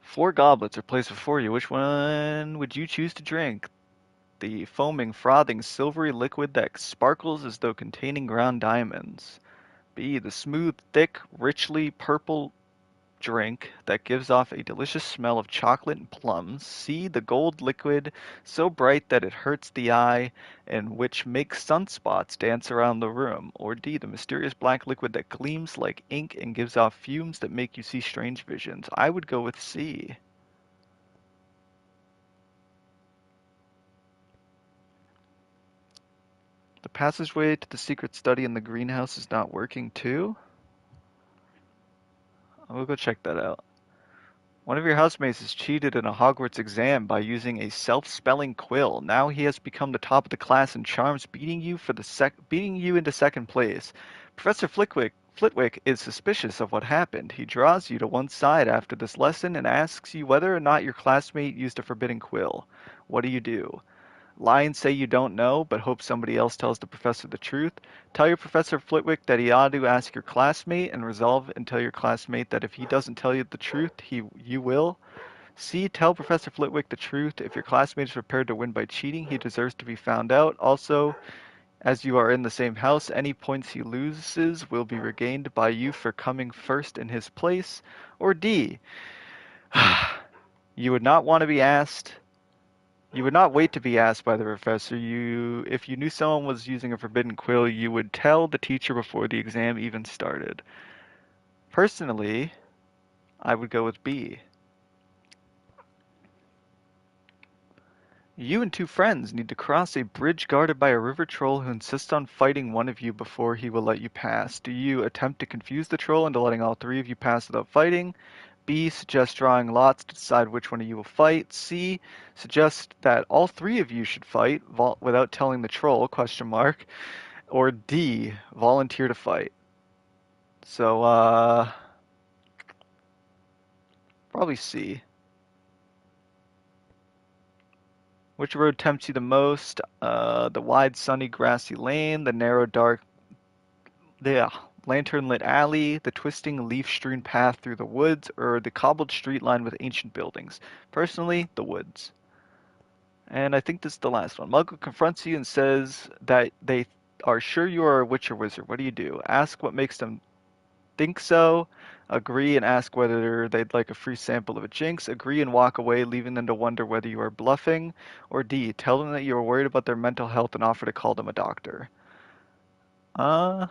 4 goblets are placed before you. Which one would you choose to drink? The foaming, frothing, silvery liquid that sparkles as though containing ground diamonds. B. The smooth, thick, richly purple drink that gives off a delicious smell of chocolate and plums. C. The gold liquid so bright that it hurts the eye and which makes sunspots dance around the room. Or D. The mysterious black liquid that gleams like ink and gives off fumes that make you see strange visions. I would go with C. The passageway to the secret study in the greenhouse is not working too? I'll go check that out. One of your housemates has cheated in a Hogwarts exam by using a self-spelling quill. Now he has become the top of the class in charms, beating you into second place. Professor Flitwick is suspicious of what happened. He draws you to one side after this lesson and asks you whether or not your classmate used a forbidden quill. What do you do? Lie and say you don't know, but hope somebody else tells the professor the truth. Tell your Professor Flitwick that he ought to ask your classmate, and resolve and tell your classmate that if he doesn't tell you the truth, you will. C. Tell Professor Flitwick the truth. If your classmate is prepared to win by cheating, he deserves to be found out. Also, as you are in the same house, any points he loses will be regained by you for coming first in his place. Or D. You would not want to be asked You would not wait to be asked by the professor. If you knew someone was using a forbidden quill, you would tell the teacher before the exam even started. Personally, I would go with B. You and 2 friends need to cross a bridge guarded by a river troll who insists on fighting one of you before he will let you pass. Do you attempt to confuse the troll into letting all 3 of you pass without fighting? B. Suggest drawing lots to decide which one of you will fight. C. Suggest that all 3 of you should fight without telling the troll, question mark. Or D. Volunteer to fight. So, probably C. Which road tempts you the most? The wide, sunny, grassy lane, the narrow, dark, the lantern-lit alley, the twisting, leaf-strewn path through the woods, or the cobbled street lined with ancient buildings. Personally, the woods. And I think this is the last one. Muggle confronts you and says that they are sure you are a witch or wizard. What do you do? Ask what makes them think so, agree and ask whether they'd like a free sample of a jinx, agree and walk away, leaving them to wonder whether you are bluffing, or D, tell them that you are worried about their mental health and offer to call them a doctor. Uh,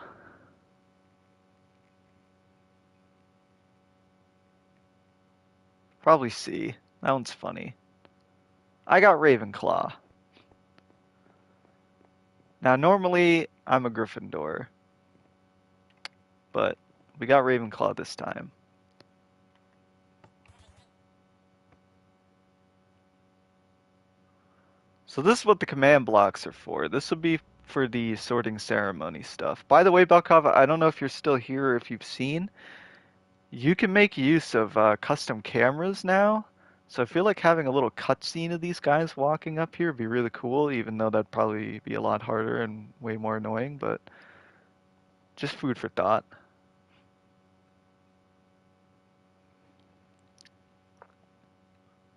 Probably C. That one's funny. I got Ravenclaw. Now, normally I'm a Gryffindor, but we got Ravenclaw this time. So this is what the command blocks are for. This will be for the sorting ceremony stuff. By the way, Belkov, I don't know if you're still here or if you've seen, you can make use of custom cameras now. So I feel like having a little cutscene of these guys walking up here would be really cool, even though that'd probably be a lot harder and way more annoying, but just food for thought.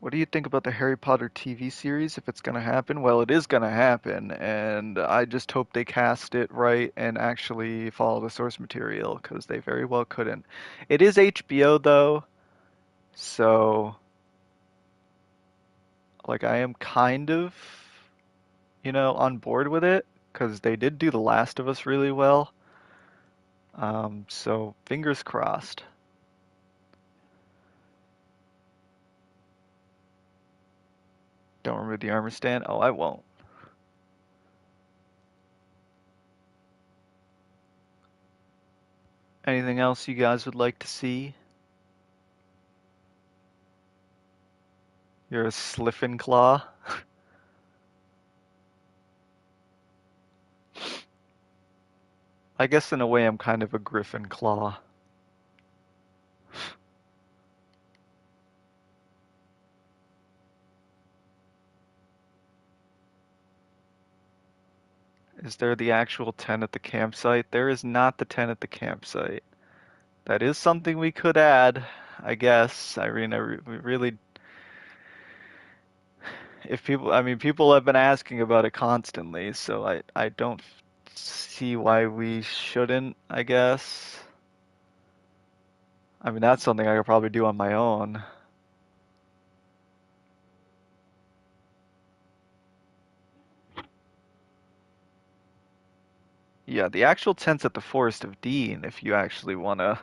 What do you think about the Harry Potter TV series if it's going to happen? Well, it is going to happen, and I just hope they cast it right and actually follow the source material because they very well couldn't. It is HBO though, so like I am kind of, on board with it because they did do The Last of Us really well. So fingers crossed. Don't remove the armor stand. Oh, I won't. Anything else you guys would like to see? You're a Sliffin Claw. I guess in a way I'm kind of a Griffin Claw. Is there the actual tent at the campsite? There is not the tent at the campsite. That is something we could add, I guess. Irene, we really, if people, I mean, people have been asking about it constantly, so I don't see why we shouldn't, I guess. I mean, that's something I could probably do on my own. Yeah, the actual tent's at the Forest of Dean if you actually wanna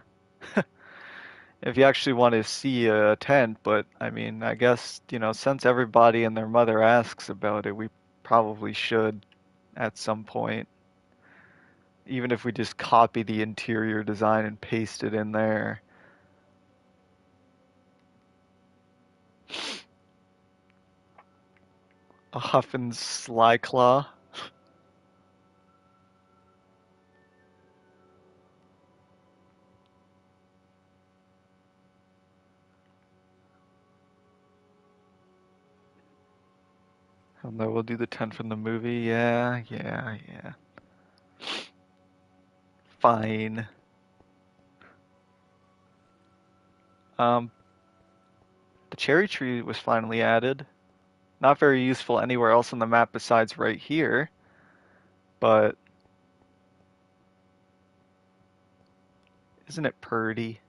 if you actually want to see a tent, but I mean, I guess, since everybody and their mother asks about it, we probably should at some point, even if we just copy the interior design and paste it in there. A Huffin Slyclaw. And then we'll do the tent from the movie. Yeah, yeah, yeah. Fine. Um, the cherry tree was finally added. Not very useful anywhere else on the map besides right here, but isn't it pretty?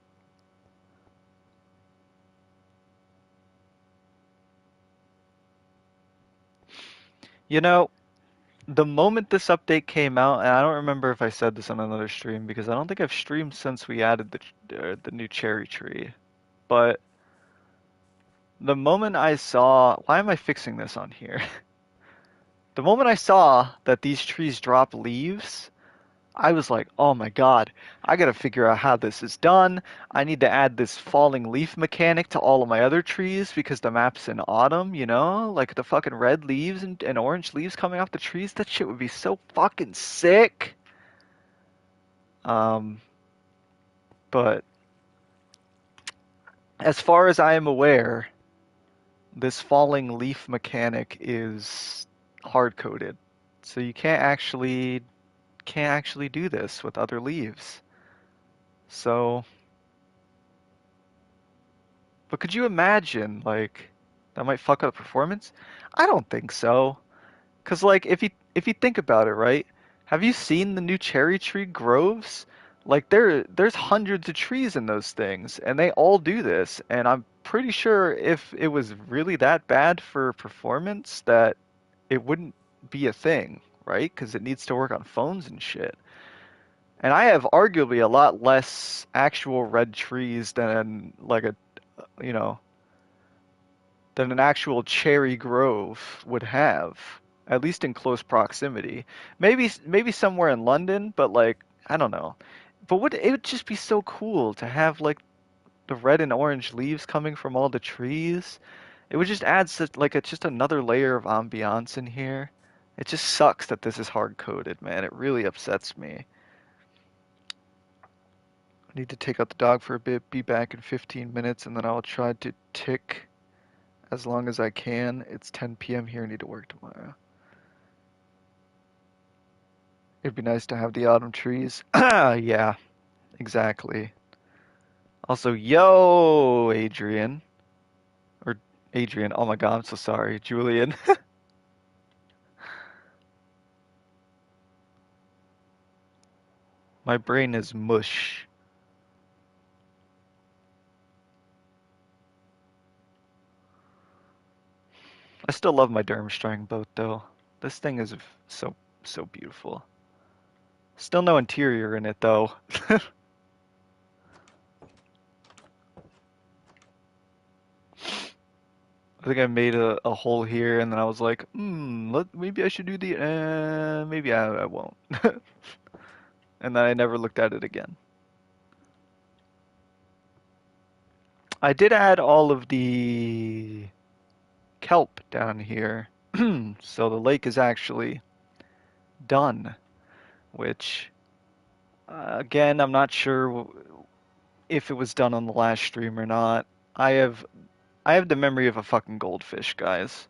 You know, the moment this update came out, and I don't remember if I said this on another stream because I don't think I've streamed since we added the new cherry tree. But the moment I saw, why am I fixing this on here? The moment I saw that these trees drop leaves, I was like, oh my God, I gotta figure out how this is done. I need to add this falling leaf mechanic to all of my other trees because the map's in autumn, like the fucking red leaves and orange leaves coming off the trees. That shit would be so fucking sick. Um, but as far as I am aware, this falling leaf mechanic is hard coded. So you can't actually do this with other leaves. So, but could you imagine like that might fuck up performance? I don't think so. 'Cause like if you think about it, right? Have you seen the new cherry tree groves? Like there's hundreds of trees in those things, and they all do this. And I'm pretty sure if it was really that bad for performance, that it wouldn't be a thing, right? Because it needs to work on phones and shit. And I have arguably a lot less actual red trees than like a, you know, than an actual cherry grove would have, at least in close proximity. Maybe somewhere in London, but like I don't know. But would it would just be so cool to have like the red and orange leaves coming from all the trees? It would just add such like it's just another layer of ambiance in here. It just sucks that this is hard coded, man. It really upsets me. I need to take out the dog for a bit, be back in 15 minutes, and then I'll try to tick as long as I can. It's 10 p.m. here. I need to work tomorrow. It'd be nice to have the autumn trees. Yeah, exactly. Also, yo, Adrian. Or Adrian. Oh my God, I'm so sorry. Julian. My brain is mush. I still love my Durmstrang boat though. This thing is so, so beautiful. Still no interior in it though. I think I made a hole here and then I was like, maybe I should do maybe I won't. And then I never looked at it again. I did add all of the kelp down here. So the lake is actually done, which, again, I'm not sure if it was done on the last stream or not. I have I have the memory of a fucking goldfish, guys.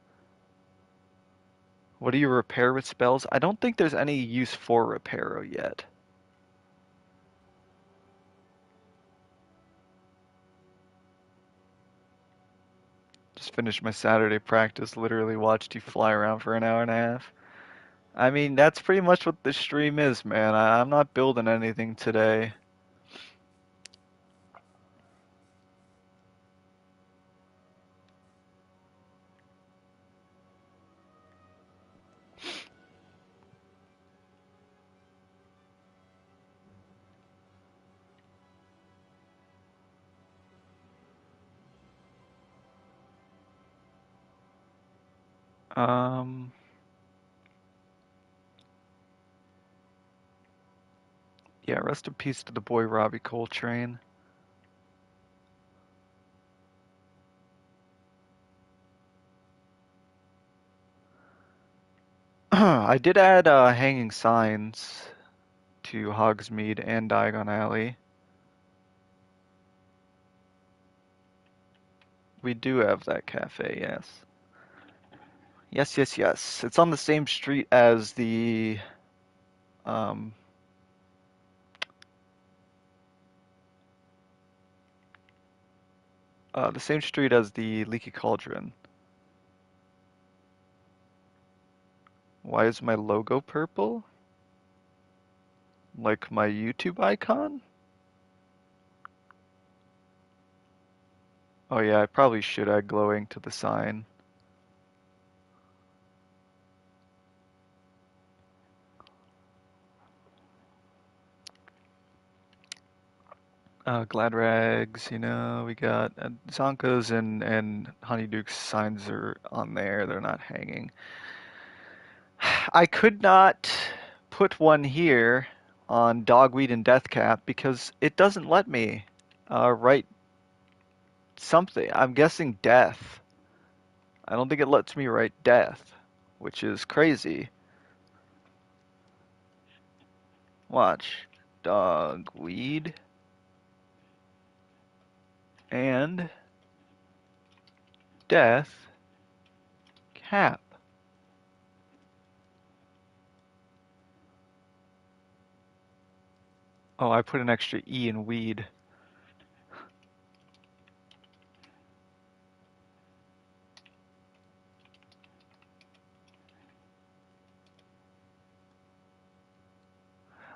What do you repair with spells? I don't think there's any use for reparo yet. Just finished my Saturday practice, literally watched you fly around for an hour and a half. I mean, that's pretty much what this stream is, man. I'm not building anything today. Um, yeah, rest in peace to the boy Robbie Coltrane. I did add hanging signs to Hogsmeade and Diagon Alley. We do have that cafe, yes. Yes, yes, yes. It's on the same street as um, the same street as the Leaky Cauldron. Why is my logo purple? Like my YouTube icon? Oh yeah, I probably should add glowing to the sign. Glad rags, we got Zonka's and Honeyduke's signs are on there. They're not hanging. I could not put one here on Dogweed and Deathcap because it doesn't let me write something. I'm guessing death. I don't think it lets me write death, which is crazy. Watch. Dogweed and Death Cap. Oh, I put an extra E in weed.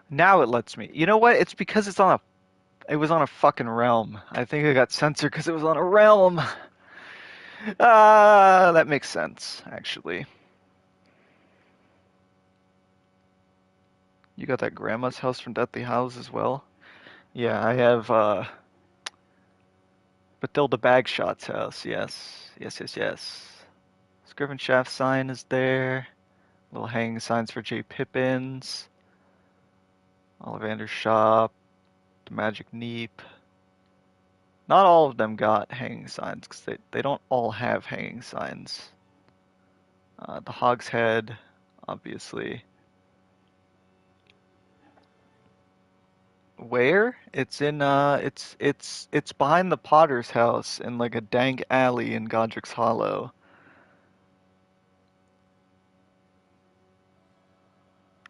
Now it lets me. You know what? It's because it was on a fucking realm. I think it got censored because it was on a realm. That makes sense, actually. You got that grandma's house from Deathly Hallows as well? Yeah, I have, Bathilda Bagshot's house, yes. Yes, yes, yes. Scriven Shaft sign is there. Little hanging signs for J. Pippins. Ollivander's shop. The Magic Neep. Not all of them got hanging signs, because they don't all have hanging signs. The Hog's Head, obviously. Where? It's in it's behind the Potter's house in like a dank alley in Godric's Hollow.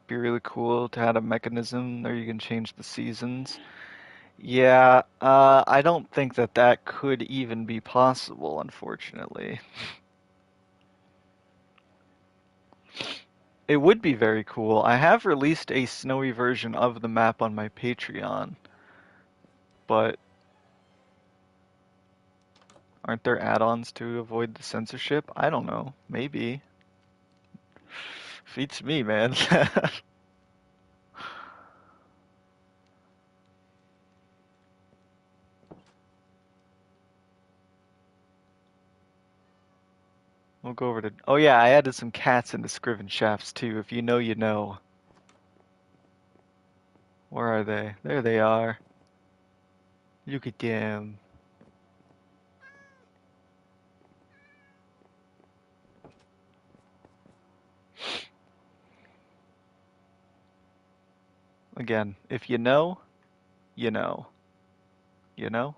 Be really cool to have a mechanism there you can change the seasons. Yeah, I don't think that that could even be possible, unfortunately. It would be very cool. I have released a snowy version of the map on my Patreon, but aren't there add-ons to avoid the censorship? I don't know. Maybe. Beats me, man. We'll go over to. Oh yeah, I added some cats into Scriven Shafts too. If you know, you know. Where are they? There they are. Look at them. Again, if you know, you know. You know?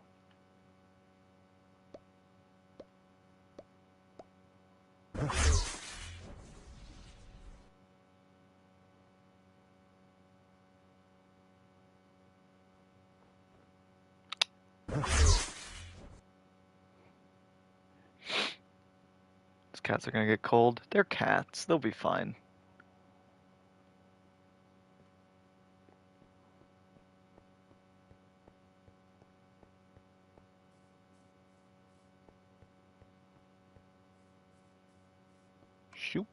These cats are gonna get cold. They're cats. They'll be fine. Shoot.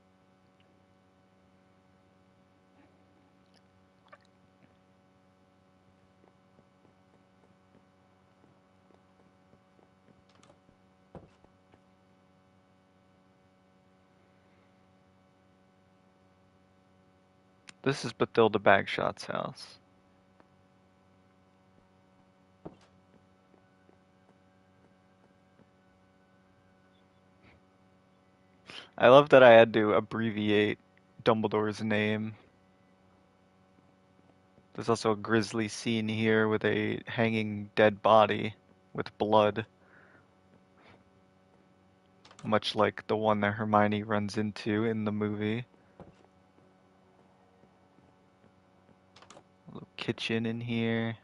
This is Bathilda Bagshot's house. I love that I had to abbreviate Dumbledore's name. There's also a grisly scene here with a hanging dead body with blood, much like the one that Hermione runs into in the movie. A little kitchen in here.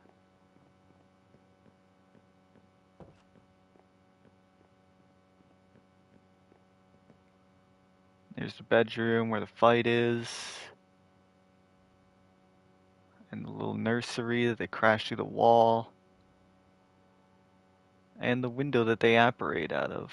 There's the bedroom where the fight is. And the little nursery that they crash through the wall. And the window that they apparate out of.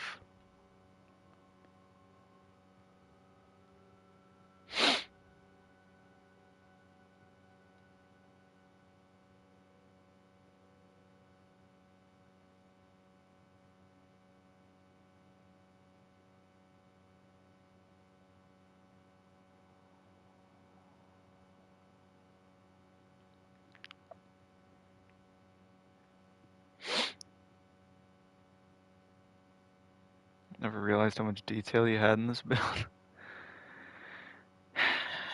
Never realized how much detail you had in this build.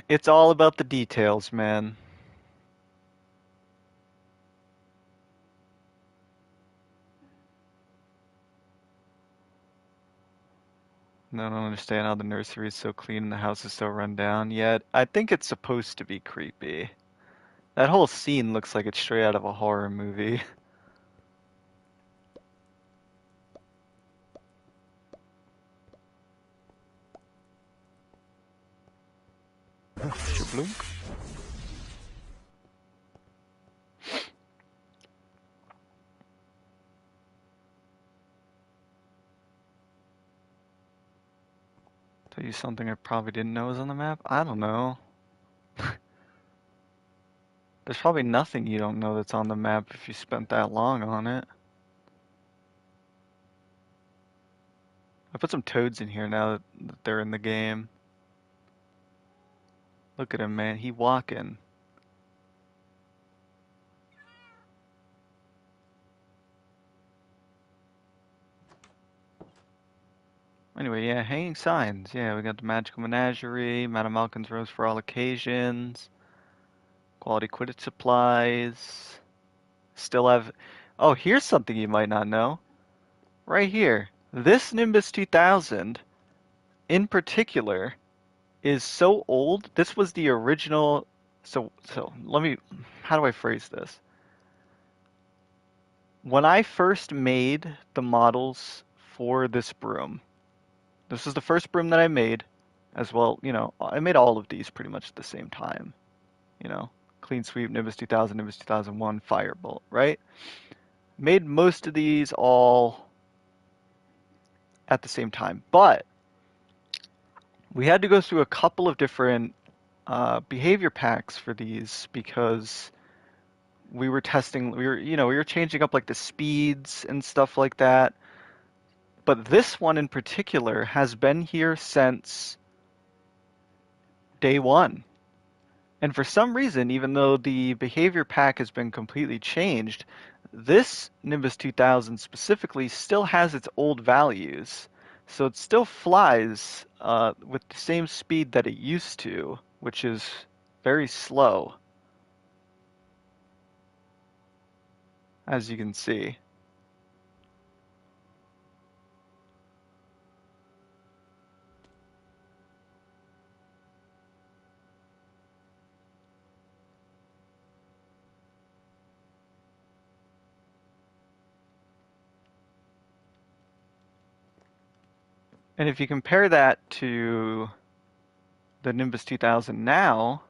It's all about the details, man. I don't understand how the nursery is so clean and the house is so run down yet. I think it's supposed to be creepy. That whole scene looks like it's straight out of a horror movie. Shablunk. Tell you something I probably didn't know was on the map? I don't know. There's probably nothing you don't know that's on the map if you spent that long on it. I put some toads in here now that they're in the game. Look at him, man. He walking. Anyway, yeah, hanging signs. Yeah, we got the Magical Menagerie, Madame Malkin's Rose for all occasions, quality Quidditch supplies. Still have. Oh, here's something you might not know. Right here. This Nimbus 2000, in particular, is so old. This was the original. So let me. How do I phrase this? When I first made the models for this broom, this is the first broom that I made, as well. I made all of these pretty much at the same time. You know, Clean Sweep, Nimbus 2000, Nimbus 2001, Firebolt, right? Made most of these all at the same time, but we had to go through a couple of different behavior packs for these because we were testing, we were changing up like the speeds and stuff like that. But this one in particular has been here since day one. And for some reason, even though the behavior pack has been completely changed, this Nimbus 2000 specifically still has its old values. So it still flies with the same speed that it used to, which is very slow, as you can see. And if you compare that to the Nimbus 2000 now,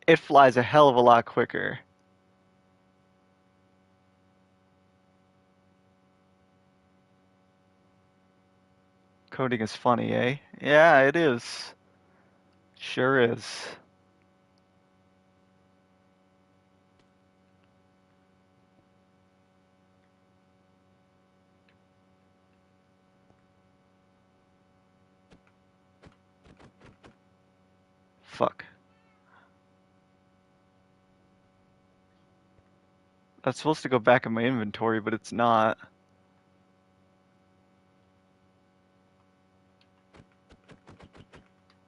it flies a hell of a lot quicker. Coding is funny, eh? Yeah, it is. Sure is. Fuck. That's supposed to go back in my inventory, but it's not.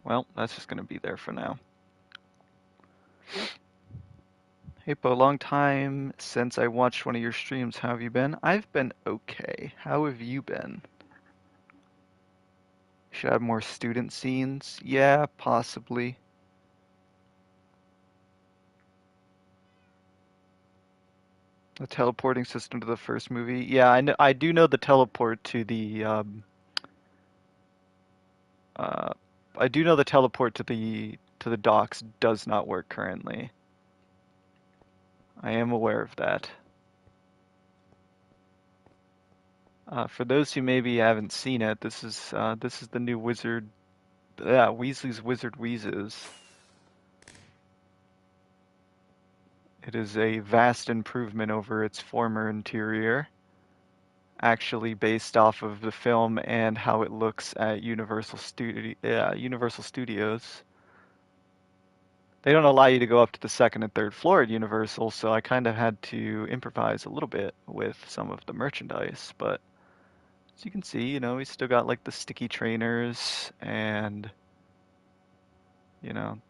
Well, that's just gonna be there for now. Hey, Bo, long time since I watched one of your streams. How have you been? I've been okay. How have you been? Should have more student scenes? Yeah, possibly. The teleporting system to the first movie. Yeah, I do know the teleport to the uh I do know the teleport to the docks does not work currently. I am aware of that. For those who maybe haven't seen it, this is the new wizard. Yeah, Weasley's Wizard Wheezes. It is a vast improvement over its former interior, actually based off of the film and how it looks at Universal Studios. They don't allow you to go up to the second and third floor at Universal, so I kind of had to improvise a little bit with some of the merchandise. But as you can see, we still got like the sticky trainers and, you know,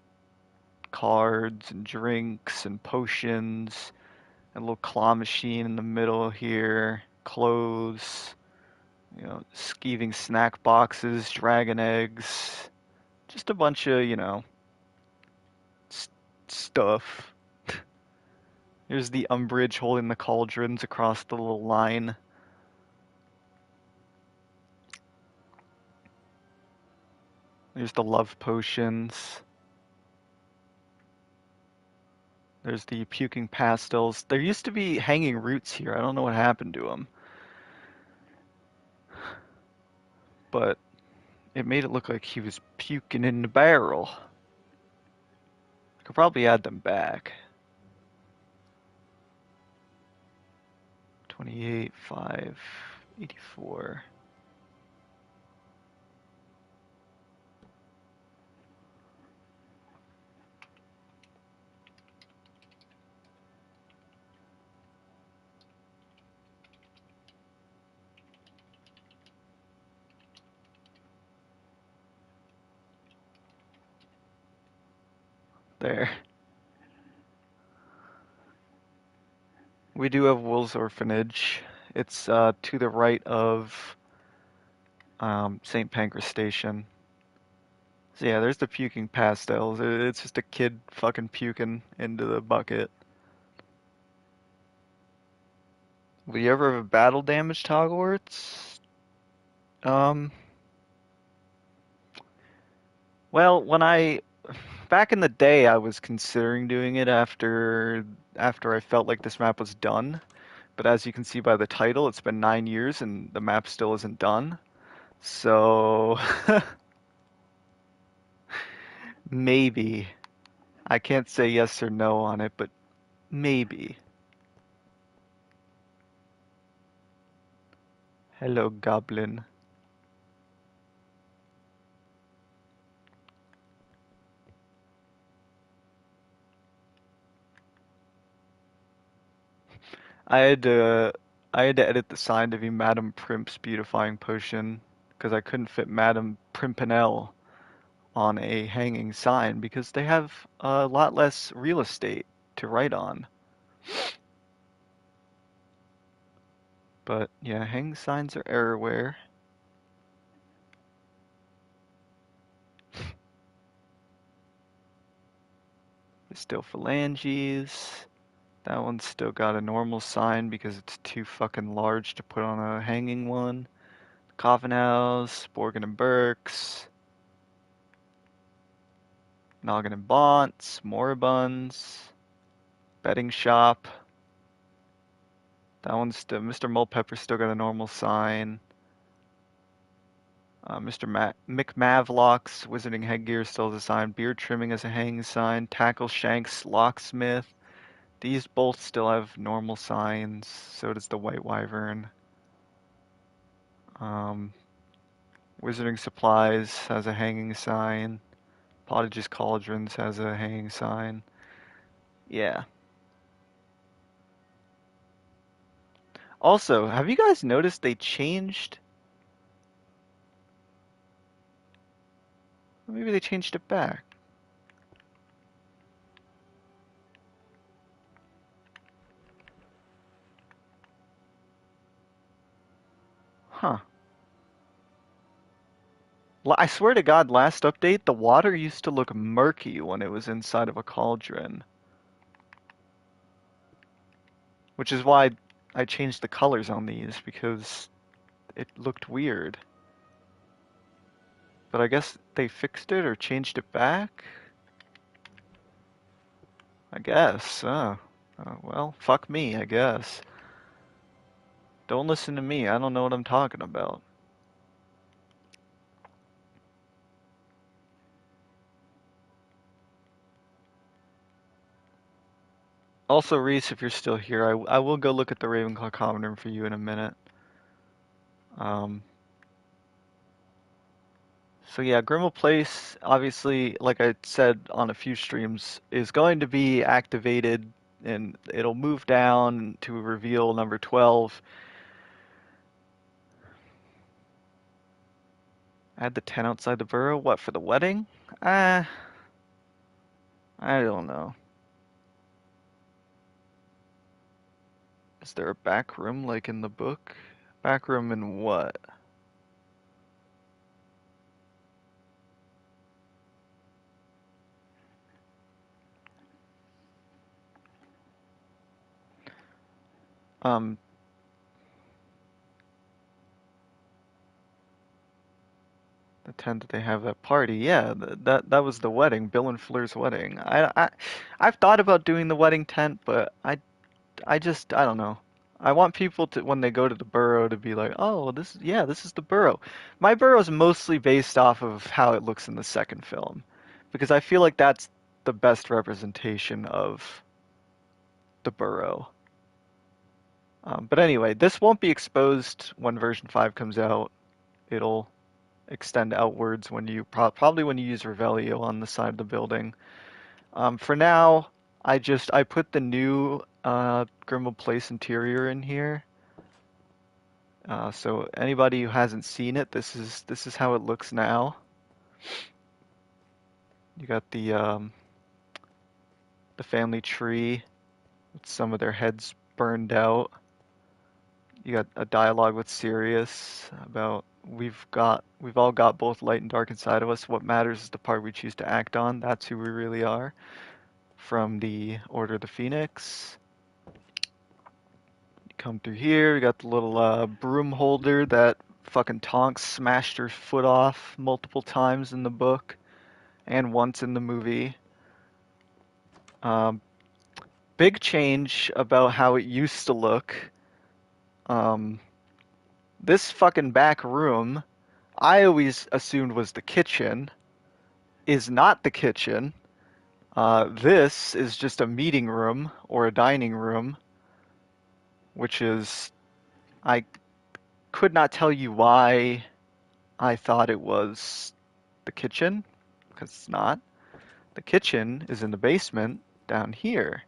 cards and drinks and potions, and a little claw machine in the middle here, clothes, skeeving snack boxes, dragon eggs, just a bunch of, stuff. Here's the Umbridge holding the cauldrons across the little line. There's the love potions. There's the puking pastils. There used to be hanging roots here. I don't know what happened to them. but it made it look like he was puking in the barrel. Could probably add them back. 28, 5, 84. There. We do have Will's Orphanage. It's to the right of St. Pancras Station. So yeah, there's the puking pastels. It's just a kid fucking puking into the bucket. Will you ever have battle damage to Hogwarts? Um, well, back in the day, I was considering doing it after I felt like this map was done. But as you can see by the title, it's been 9 years and the map still isn't done. So maybe. I can't say yes or no on it, but maybe. Hello, Goblin. I had to I had to edit the sign to be Madame Primp's beautifying potion because I couldn't fit Madame Primpinel on a hanging sign because they have a lot less real estate to write on. But yeah, hanging signs are everywhere. There's still phalanges. That one's still got a normal sign because it's too fucking large to put on a hanging one. Coffin House, Borgin and Burke's, Noggin and Bonts, Moribunds, Betting Shop. That one's still, Mr. Mulpepper's still got a normal sign. Mr. McMavlock's Wizarding Headgear still has a sign. Beard Trimming has a hanging sign. Tackle Shanks Locksmith. These both still have normal signs. So does the White Wyvern. Um, Wizarding Supplies has a hanging sign. Pottage's Cauldrons has a hanging sign. Yeah. Also, have you guys noticed they changed? Maybe they changed it back. Huh. I swear to God, last update, the water used to look murky when it was inside of a cauldron. Which is why I changed the colors on these, because it looked weird. But I guess they fixed it or changed it back? I guess. Well, fuck me, I guess. Don't listen to me, I don't know what I'm talking about. Also, Reese, if you're still here, I will go look at the Ravenclaw common room for you in a minute. Um, so yeah, Grimmauld Place, obviously, like I said on a few streams, is going to be activated and it'll move down to reveal number 12. Add the 10 outside the borough. What, for the wedding? Ah, I don't know. Is there a back room like in the book? Back room in what? Um, the tent that they have that party. Yeah, that was the wedding, Bill and Fleur's wedding. I've thought about doing the wedding tent, but I don't know. I want people to, when they go to the Burrow, to be like, oh, this is the Burrow. My Burrow is mostly based off of how it looks in the second film, because I feel like that's the best representation of the Burrow. But anyway, this won't be exposed when version 5 comes out. It'll extend outwards when you probably when you use Revelio on the side of the building. For now, I put the new Grimmauld Place interior in here. So anybody who hasn't seen it, this is how it looks now. You got the family tree with some of their heads burned out. You got a dialogue with Sirius about we've all got both light and dark inside of us. What matters is the part we choose to act on. That's who we really are. From the Order of the Phoenix. You come through here, we got the little broom holder that fucking Tonks smashed her foot off multiple times in the book and once in the movie. Um, Big change about how it used to look. Um, this fucking back room, I always assumed was the kitchen, is not the kitchen. This is just a meeting room or a dining room, which is, I could not tell you why I thought it was the kitchen, because it's not. The kitchen is in the basement down here.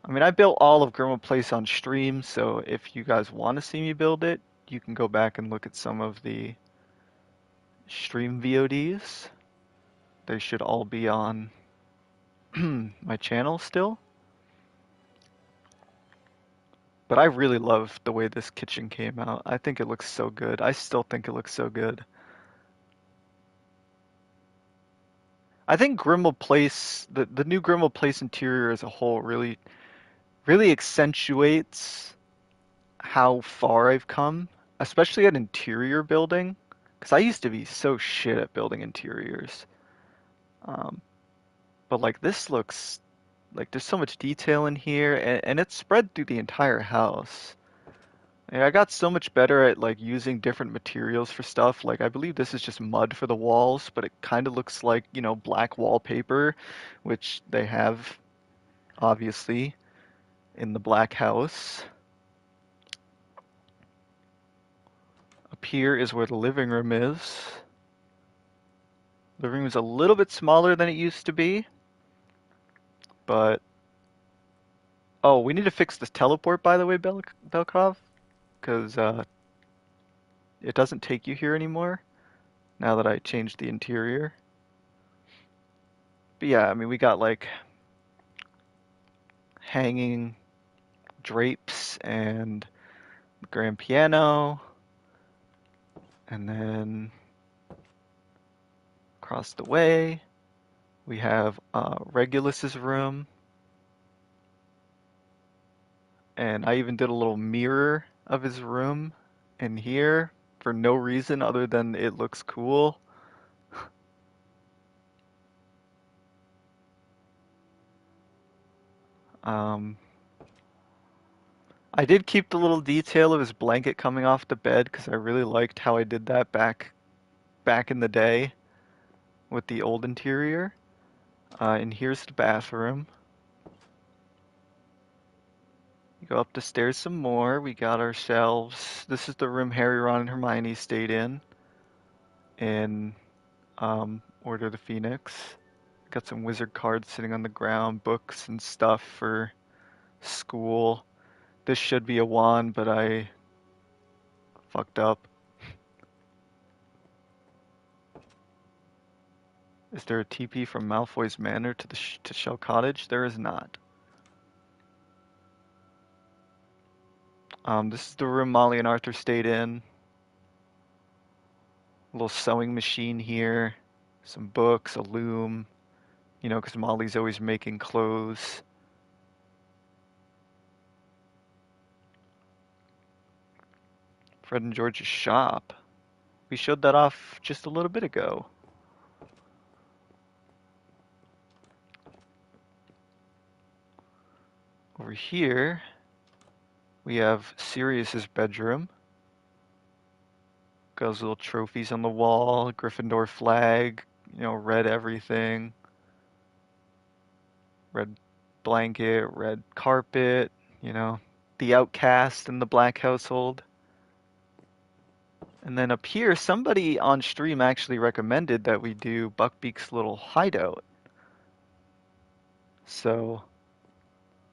I mean, I built all of Grimmauld Place on stream, so if you guys want to see me build it, you can go back and look at some of the stream VODs. They should all be on my channel still. But I really love the way this kitchen came out. I think it looks so good. I still think it looks so good. I think Grimmauld Place, the new Grimmauld Place interior as a whole really accentuates how far I've come, especially at interior building, because I used to be so shit at building interiors. Um, but like this looks like there's so much detail in here, and it's spread through the entire house. Like, I got so much better at like using different materials for stuff. Like I believe this is just mud for the walls, but it kind of looks like, black wallpaper, which they have obviously in the black house. Up here is where the living room is. Living room is a little bit smaller than it used to be, but oh, we need to fix this teleport, by the way, Belkov, because it doesn't take you here anymore now that I changed the interior. But yeah, I mean, we got like hanging drapes and the grand piano, and then across the way we have Regulus's room, and I even did a little mirror of his room in here for no reason other than it looks cool. Um, I did keep the little detail of his blanket coming off the bed because I really liked how I did that back in the day with the old interior. And here's the bathroom. You go up the stairs some more. We got our shelves. This is the room Harry, Ron, and Hermione stayed in Order of the Phoenix. Got some wizard cards sitting on the ground, books and stuff for school. This should be a wand, but I fucked up. Is there a TP from Malfoy's Manor to to Shell Cottage? There is not. This is the room Molly and Arthur stayed in. A little sewing machine here, some books, a loom. Because Molly's always making clothes. Fred and George's shop. We showed that off just a little bit ago. Over here, we have Sirius's bedroom. Got those little trophies on the wall, Gryffindor flag, red everything, red blanket, red carpet, you know, the outcast in the black household. And then up here, somebody on stream actually recommended that we do Buckbeak's little hideout. So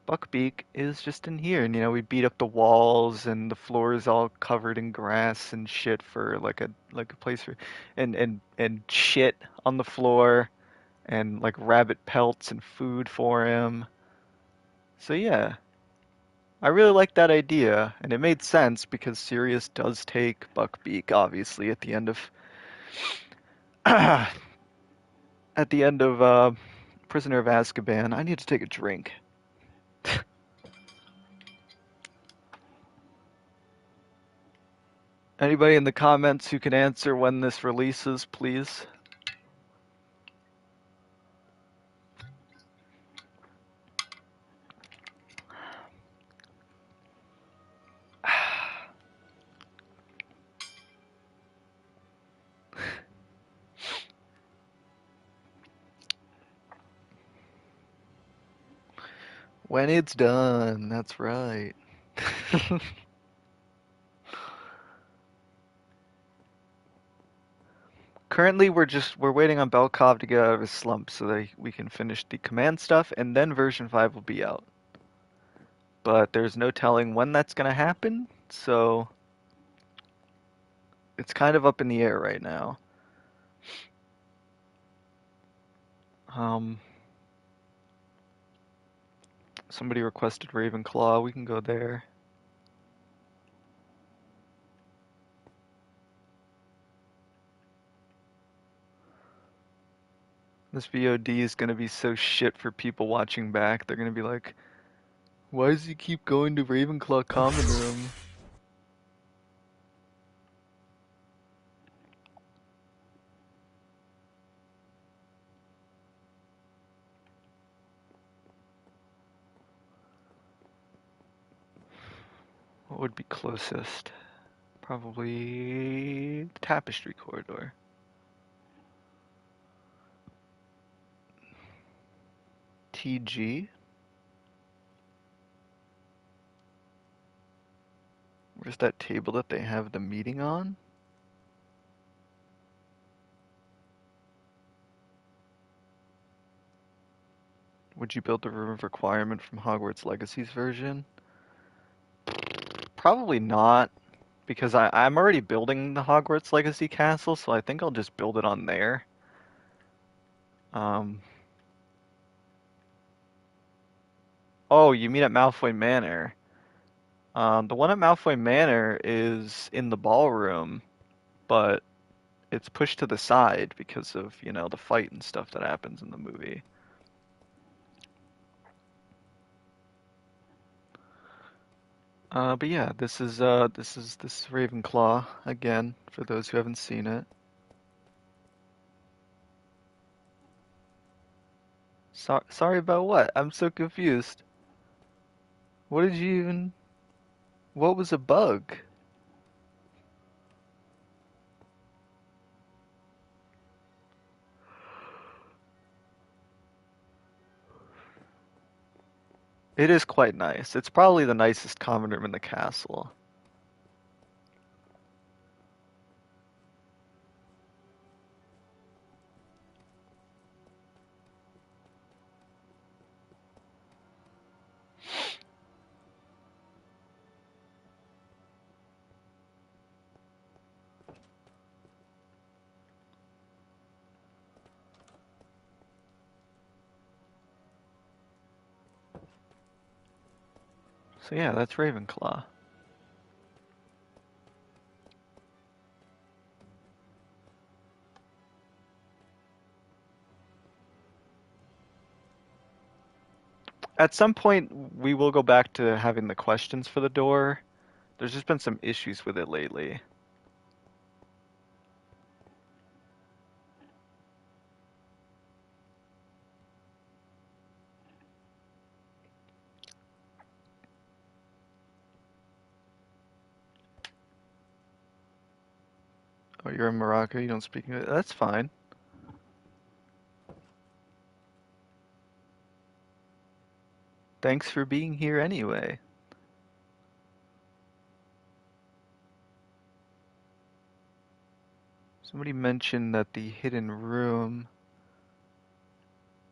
Buckbeak is just in here, and we beat up the walls, and the floor is all covered in grass and shit for like a place for, and shit on the floor, and like rabbit pelts and food for him. So yeah, I really like that idea, and it made sense because Sirius does take Buckbeak, obviously, at the end of at the end of Prisoner of Azkaban. I need to take a drink. Anybody in the comments who can answer when this releases, please? When it's done, that's right. Currently, we're waiting on Belkov to get out of his slump so that we can finish the command stuff, and then version 5 will be out. But there's no telling when that's gonna happen, so it's kind of up in the air right now. Somebody requested Ravenclaw. We can go there. This VOD is gonna be so shit for people watching back. They're gonna be like, why does he keep going to Ravenclaw common room? What would be closest? Probably the Tapestry Corridor. TG? Where's that table that they have the meeting on? Would you build the Room of Requirement from Hogwarts Legacy's version? Probably not, because I'm already building the Hogwarts Legacy castle, so I think I'll just build it on there. Oh, you mean at Malfoy Manor? The one at Malfoy Manor is in the ballroom, but it's pushed to the side because of, the fight and stuff that happens in the movie. But yeah, this is Ravenclaw again for those who haven't seen it. Sorry about what? I'm so confused. What did you even? What was a bug? It is quite nice. It's probably the nicest common room in the castle. So yeah, that's Ravenclaw. At some point, we will go back to having the questions for the door. There's just been some issues with it lately. Oh, you're in Morocco, you don't speak English. That's fine. Thanks for being here anyway. Somebody mentioned that the hidden room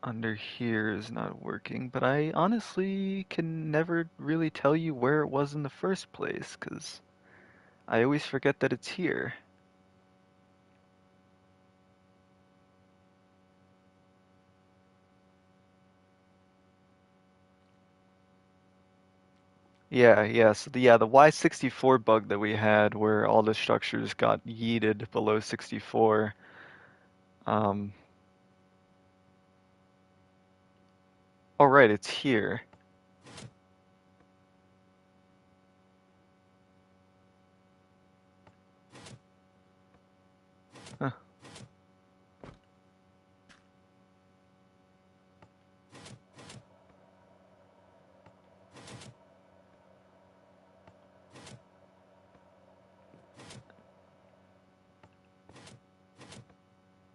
under here is not working, but I honestly can never really tell you where it was in the first place, 'cause I always forget that it's here. Yeah, so the Y64 bug that we had where all the structures got yeeted below 64. Um, oh right, it's here. Huh.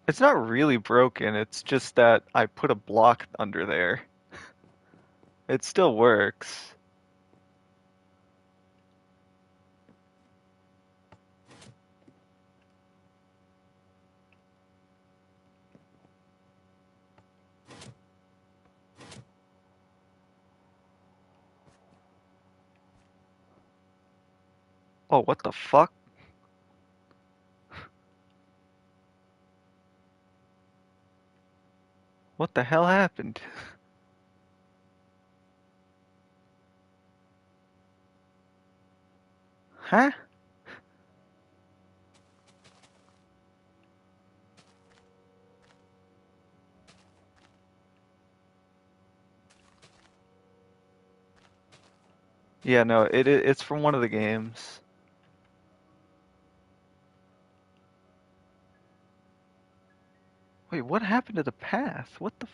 It's not really broken, it's just that I put a block under there. It still works. Oh, what the fuck? What the hell happened? Huh? Yeah, no, it's from one of the games. Wait, what happened to the path? What the f...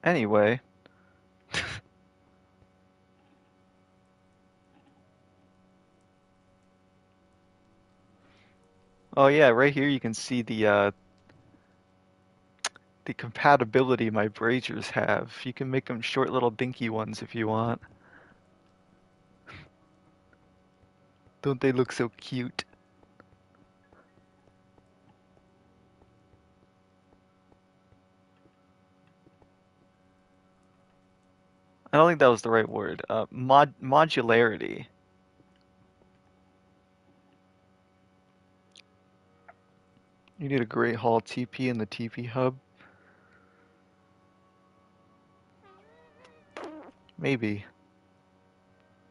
Anyway. Oh yeah, right here you can see the compatibility my braziers have. You can make them short little dinky ones if you want. Don't they look so cute? I don't think that was the right word. Modularity. You need a Great Hall TP in the TP hub. Maybe.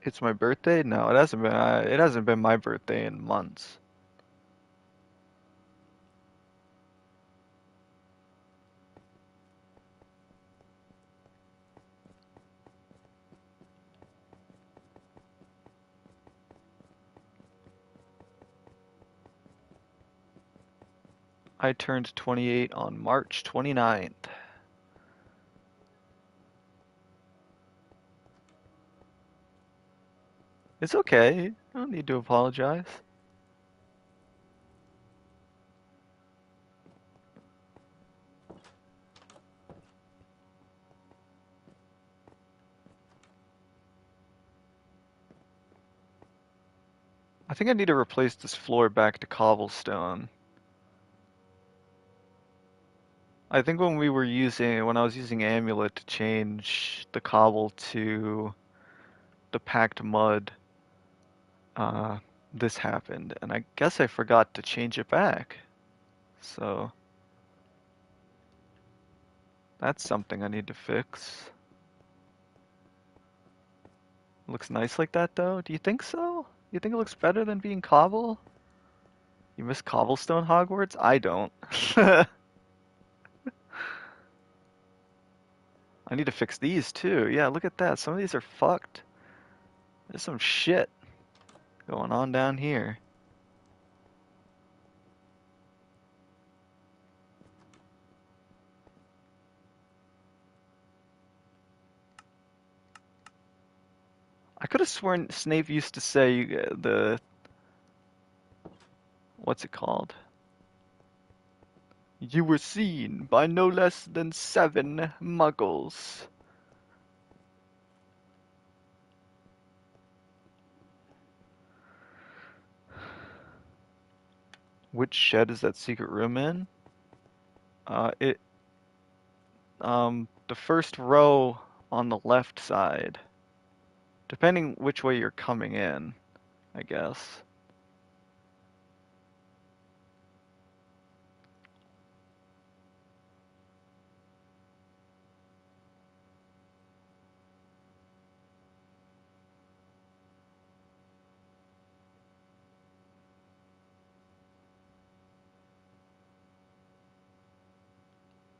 It's my birthday? No, it hasn't been my birthday in months. I turned 28 on March 29th. It's okay. I don't need to apologize. I think I need to replace this floor back to cobblestone. I think when I was using Amulet to change the cobble to the packed mud, uh, this happened, and I guess I forgot to change it back. So that's something I need to fix. Looks nice like that though. Do you think so? You think it looks better than being cobble? You miss cobblestone Hogwarts? I don't. I need to fix these too. Yeah, look at that. Some of these are fucked. There's some shit going on down here. I could have sworn Snape used to say what's it called? You were seen by no less than 7 muggles. Which shed is that secret room in? It the first row on the left side. Depending which way you're coming in, I guess.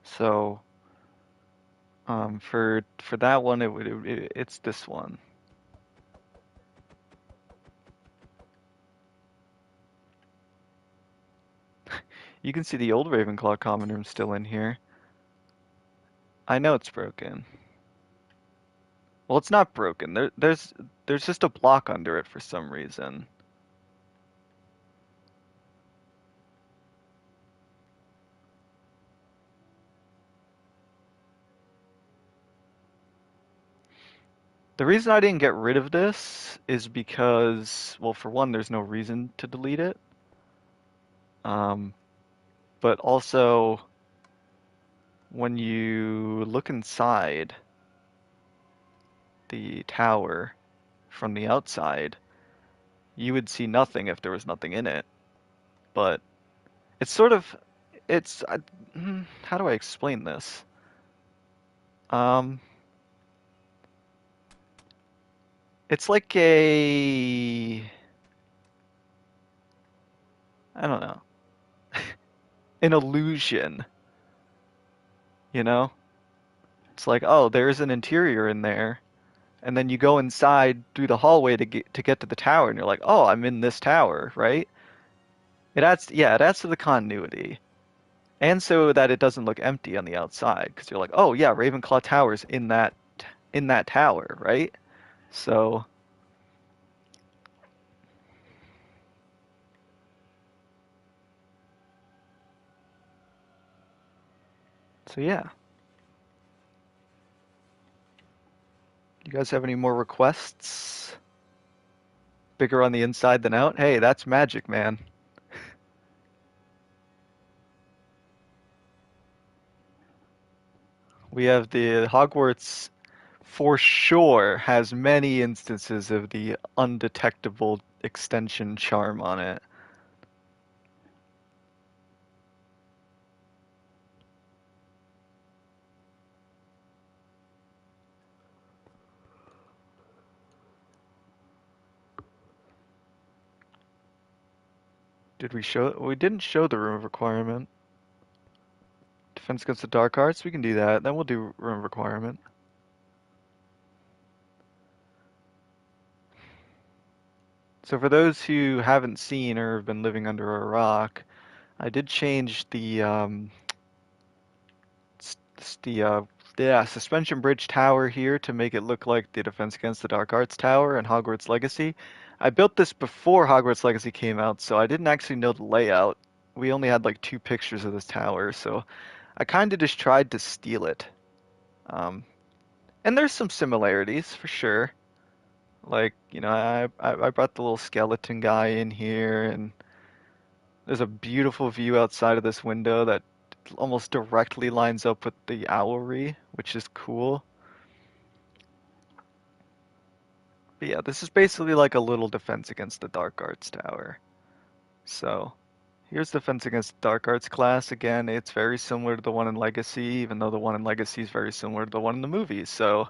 So, for that one, it's this one. You can see the old Ravenclaw common room still in here. I know it's broken. Well, it's not broken. There's just a block under it for some reason. The reason I didn't get rid of this is because, well, for one, there's no reason to delete it. Um, but also, when you look inside the tower from the outside, you would see nothing if there was nothing in it. But it's sort of, it's, how do I explain this? Um, it's like I don't know, an illusion, you know? It's like, oh, there's an interior in there, and then you go inside through the hallway to get to the tower, and you're like, oh, I'm in this tower, right? It adds to the continuity. And so that it doesn't look empty on the outside, because you're like, oh yeah, Ravenclaw Tower's in that tower, right? So so yeah. You guys have any more requests? Bigger on the inside than out? Hey, that's magic, man. We have the Hogwarts for sure has many instances of the undetectable extension charm on it. Did we show? We didn't show the room of requirement. Defense against the dark arts, we can do that. Then we'll do room of requirement. So for those who haven't seen or have been living under a rock, I did change the suspension bridge tower here to make it look like the Defense Against the Dark Arts tower in Hogwarts Legacy. I built this before Hogwarts Legacy came out, so I didn't actually know the layout. We only had like 2 pictures of this tower, so I kind of just tried to steal it. Um, and there's some similarities for sure. Like, I brought the little skeleton guy in here, and there's a beautiful view outside of this window that almost directly lines up with the owlry, which is cool. But yeah, this is basically like a little Defense Against the Dark Arts tower. So here's Defense Against the Dark Arts class. Again, it's very similar to the one in Legacy, even though the one in Legacy is very similar to the one in the movies. So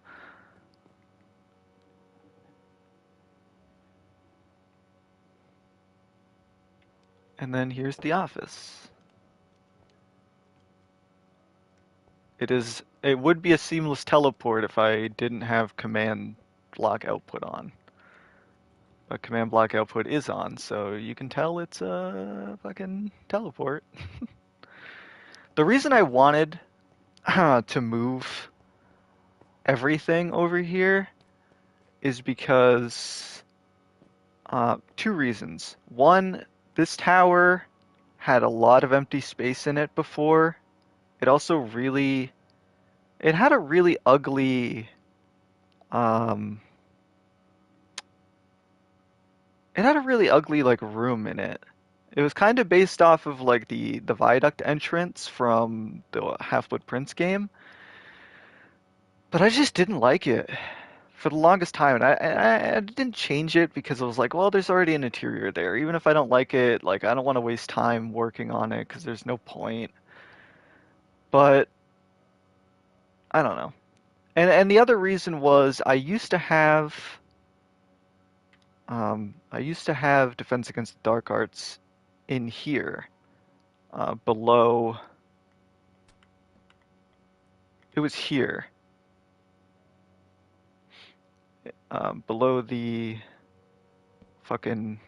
and then here's the office. It would be a seamless teleport if I didn't have command block output on. But command block output is on, so you can tell it's a fucking teleport. The reason I wanted to move everything over here is because two reasons. One, this tower had a lot of empty space in it before. It also really, it had a really ugly, um, it had a really ugly like room in it. It was kind of based off of like the viaduct entrance from the Half-Blood Prince game, but I just didn't like it for the longest time, and I didn't change it because I was like, well, there's already an interior there. Even if I don't like it, like I don't want to waste time working on it because there's no point. But I don't know. And the other reason was I used to have Defense Against the Dark Arts in here, below. It was here, below the fucking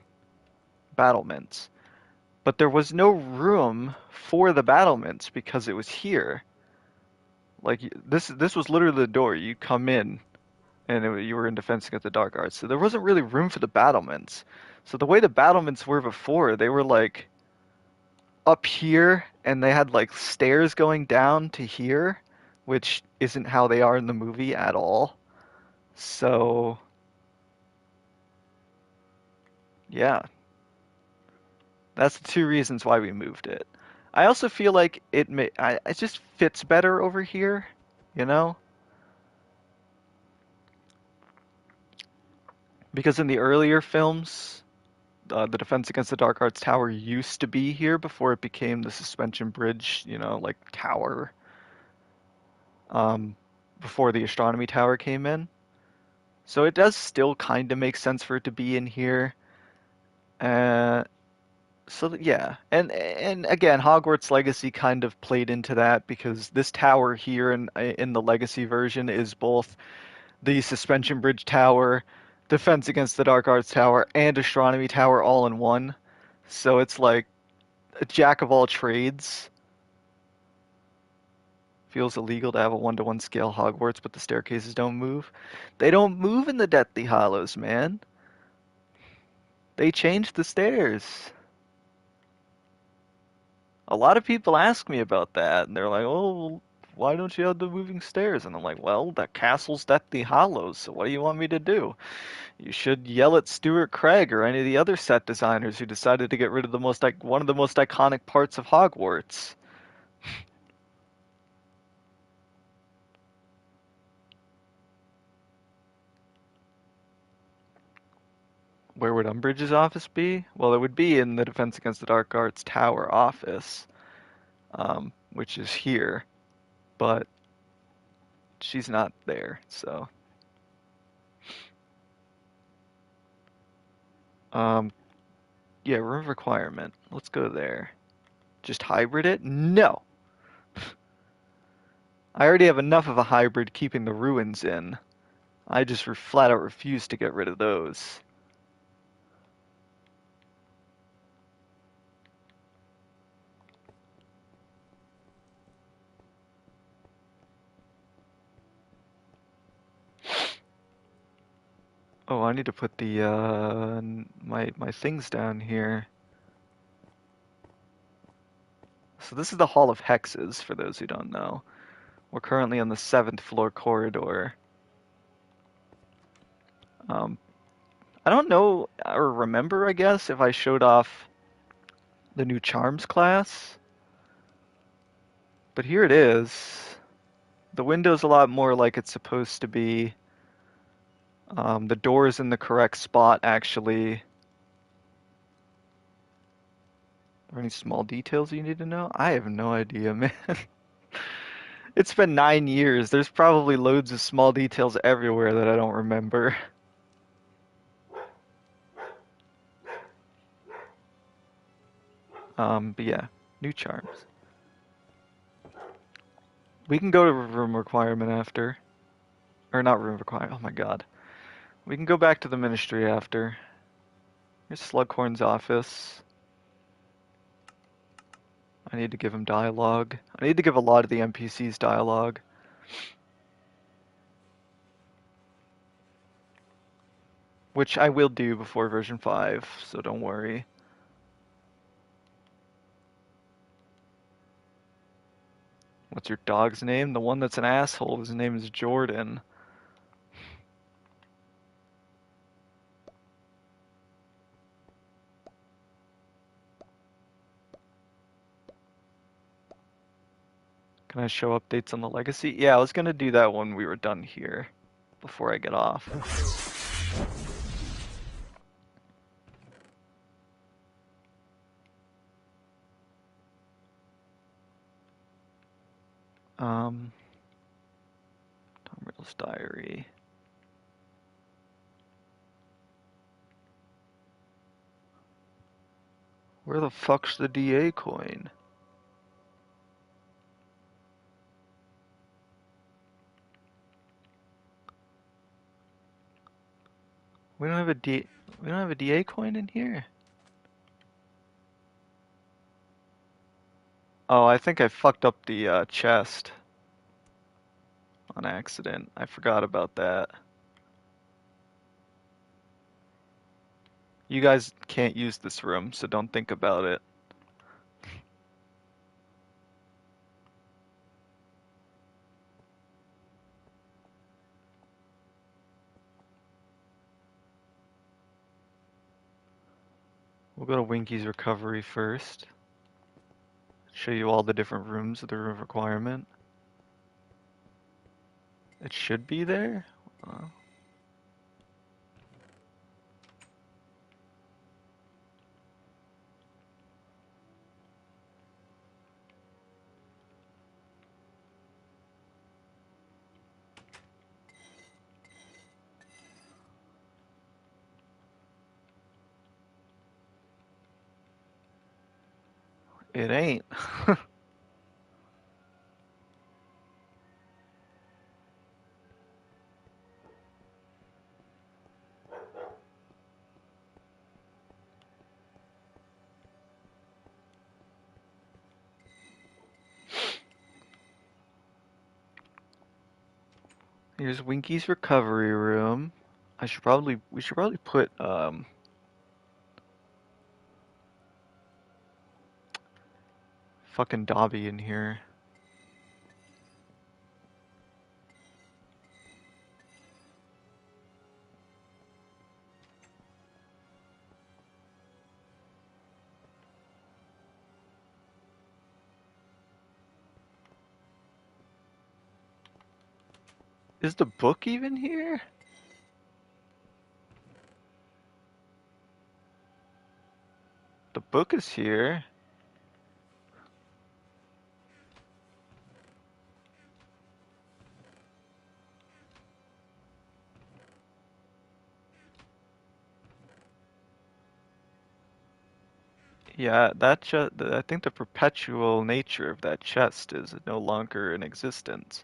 battlements. But there was no room for the battlements because it was here. Like this was literally the door. You come in, and you were in Defense Against the Dark Arts. So there wasn't really room for the battlements. So the way the battlements were before, they were like up here, and they had like stairs going down to here, which isn't how they are in the movie at all. So yeah, that's the two reasons why we moved it. I also feel like it just fits better over here, you know? Because in the earlier films, the Defense Against the Dark Arts Tower used to be here before it became the suspension bridge, like tower, um, before the Astronomy Tower came in. So it does still kind of make sense for it to be in here. Uh, yeah, and again, Hogwarts Legacy kind of played into that because this tower here in the Legacy version is both the Suspension Bridge Tower, Defense Against the Dark Arts Tower, and Astronomy Tower all in one. So it's like a jack of all trades. Feels illegal to have a 1-to-1 scale Hogwarts, but the staircases don't move. They don't move in the Deathly Hallows, man. They changed the stairs. A lot of people ask me about that, and they're like, "Oh, why don't you have the moving stairs?" And I'm like, "Well, the castle's Deathly Hallows, so what do you want me to do? You should yell at Stuart Craig or any of the other set designers who decided to get rid of one of the most iconic parts of Hogwarts." Where would Umbridge's office be? Well, it would be in the Defense Against the Dark Arts Tower office, which is here, but she's not there, so. Um, yeah, room requirement. Let's go there. Just hybrid it? No! I already have enough of a hybrid keeping the ruins in. I just flat out refuse to get rid of those. Oh, I need to put the my things down here. So this is the Hall of Hexes, for those who don't know. We're currently on the 7th floor corridor. Um, I don't know or remember, I guess, if I showed off the new Charms class, but here it is. The window's a lot more like it's supposed to be. The door is in the correct spot, actually. Are there any small details you need to know? I have no idea, man. It's been 9 years. There's probably loads of small details everywhere that I don't remember. But yeah, new charms. We can go to room requirement after. Or not room requirement, oh my god. We can go back to the ministry after. Here's Slughorn's office. I need to give him dialogue. I need to give a lot of the NPCs dialogue. which I will do before version 5, so don't worry. What's your dog's name? The one that's an asshole, his name is Jordan. Can I show updates on the legacy? Yeah, I was gonna do that when we were done here, before I get off. Tom Riddle's diary. Where the fuck's the DA coin? We don't have a DA coin in here? Oh, I think I fucked up the chest on accident. I forgot about that. You guys can't use this room, so don't think about it. We'll go to Winky's recovery first. Show you all the different rooms of the room of requirement. It should be there. It ain't. Here's Winky's recovery room. We should probably put fucking Dobby in here. Is the book even here? The book is here. Yeah, that chest. I think the perpetual nature of that chest is no longer in existence.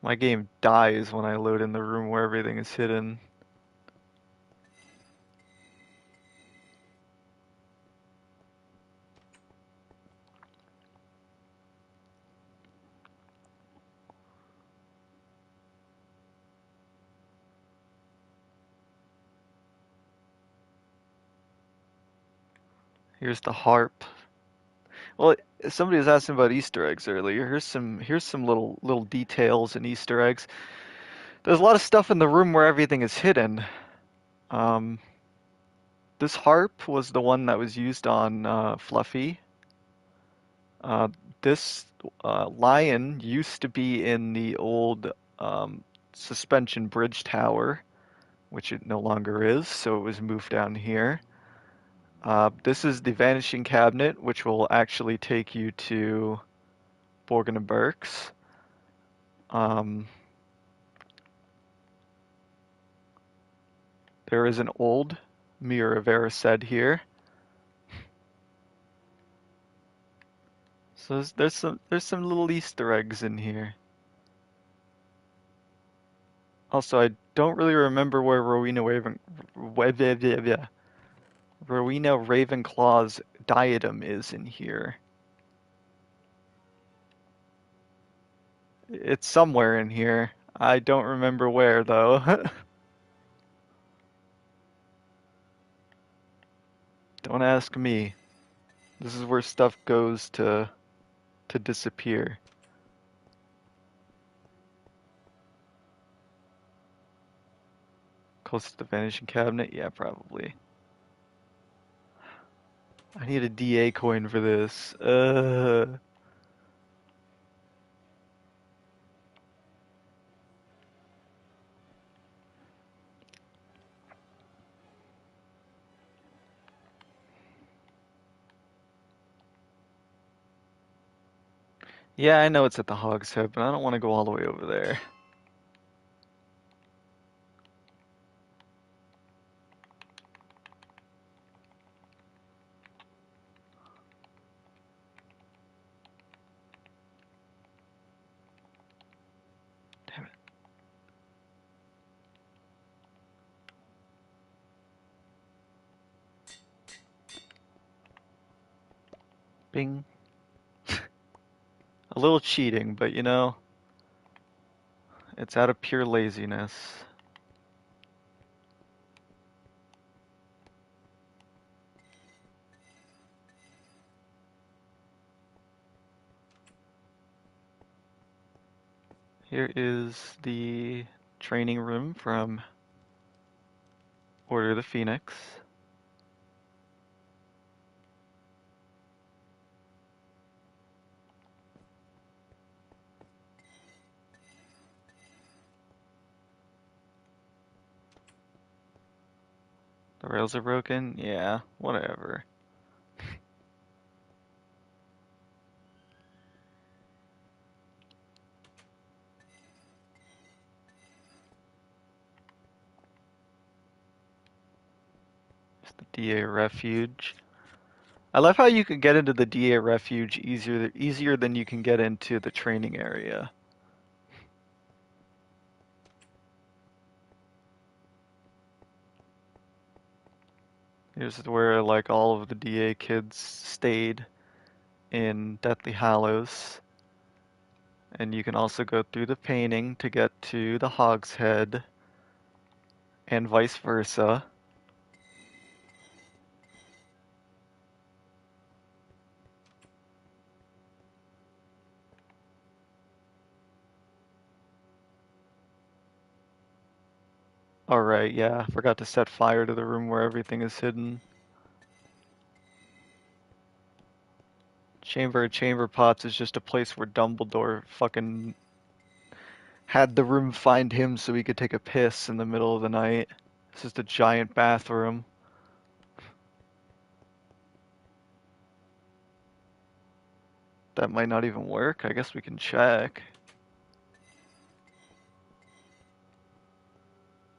My game dies when I load in the room where everything is hidden. Here's the harp. Well, somebody was asking about Easter eggs earlier. Here's some little details and Easter eggs. There's a lot of stuff in the room where everything is hidden. Um, this harp was the one that was used on Fluffy. Uh, this lion used to be in the old suspension bridge tower, which it no longer is, so it was moved down here. This is the vanishing cabinet, which will actually take you to Borgin and Burke's. There is an old Mirror of Erised here. So there's some little Easter eggs in here. Also, I don't really remember where Rowena Raven Rowena Ravenclaw's diadem is in here. It's somewhere in here. I don't remember where, though. Don't ask me. This is where stuff goes to disappear. Close to the vanishing cabinet? Yeah, probably. I need a DA coin for this. Yeah, I know it's at the Hog's Head, but I don't want to go all the way over there. Damn it. Bing. A little cheating, but you know, it's out of pure laziness. Here is the training room from Order of the Phoenix. The rails are broken? Yeah, whatever. It's the DA Refuge. I love how you can get into the DA Refuge easier than you can get into the training area. Here's where like all of the DA kids stayed in Deathly Hallows. And you can also go through the painting to get to the Hog's Head and vice versa. Alright, yeah, forgot to set fire to the room where everything is hidden. Chamber of Chamber Pots is just a place where Dumbledore fucking had the room find him so he could take a piss in the middle of the night. It's just a giant bathroom. That might not even work. I guess we can check.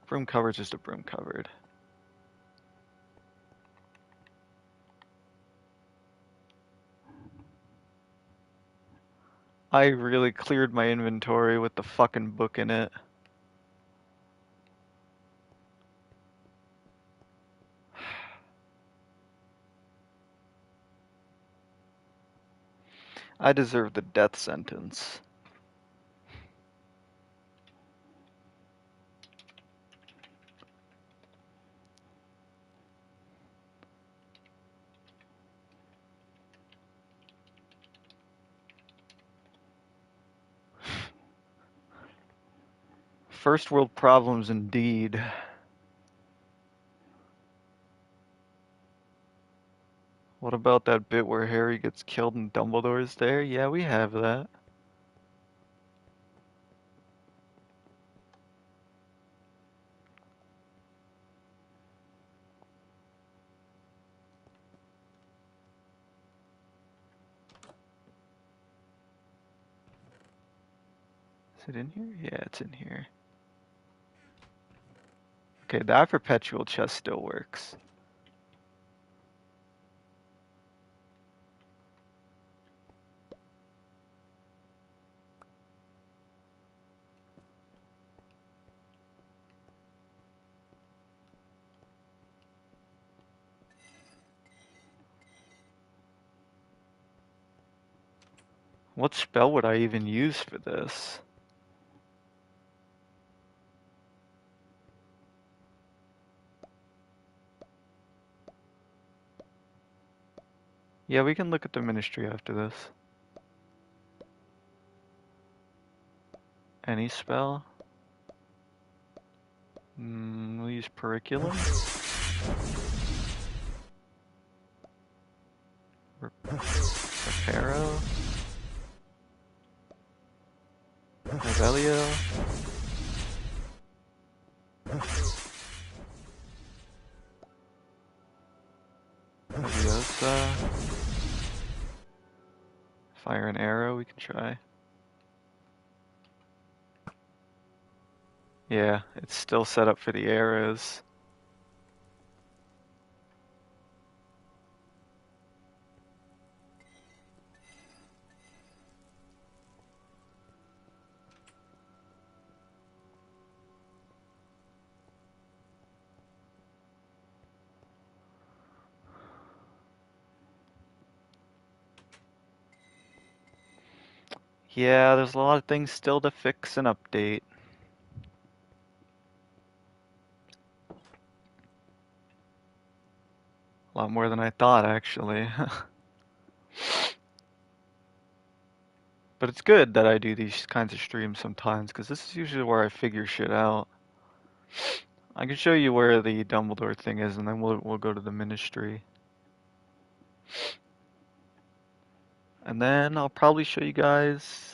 Broom cupboard's just a broom cupboard. I really cleared my inventory with the fucking book in it. I deserve the death sentence. First world problems indeed. What about that bit where Harry gets killed and Dumbledore's there? Yeah, we have that. Is it in here? Yeah, it's in here. Okay, that perpetual chest still works. What spell would I even use for this? Yeah, we can look at the ministry after this. Any spell? We'll use Periculum. Reparo. Revelio. Leviosa. Fire and arrow we can try. Yeah, it's still set up for the arrows. Yeah, there's a lot of things still to fix and update. A lot more than I thought, actually. But it's good that I do these kinds of streams sometimes, because this is usually where I figure shit out. I can show you where the Dumbledore thing is, and then we'll go to the Ministry. And then I'll probably show you guys...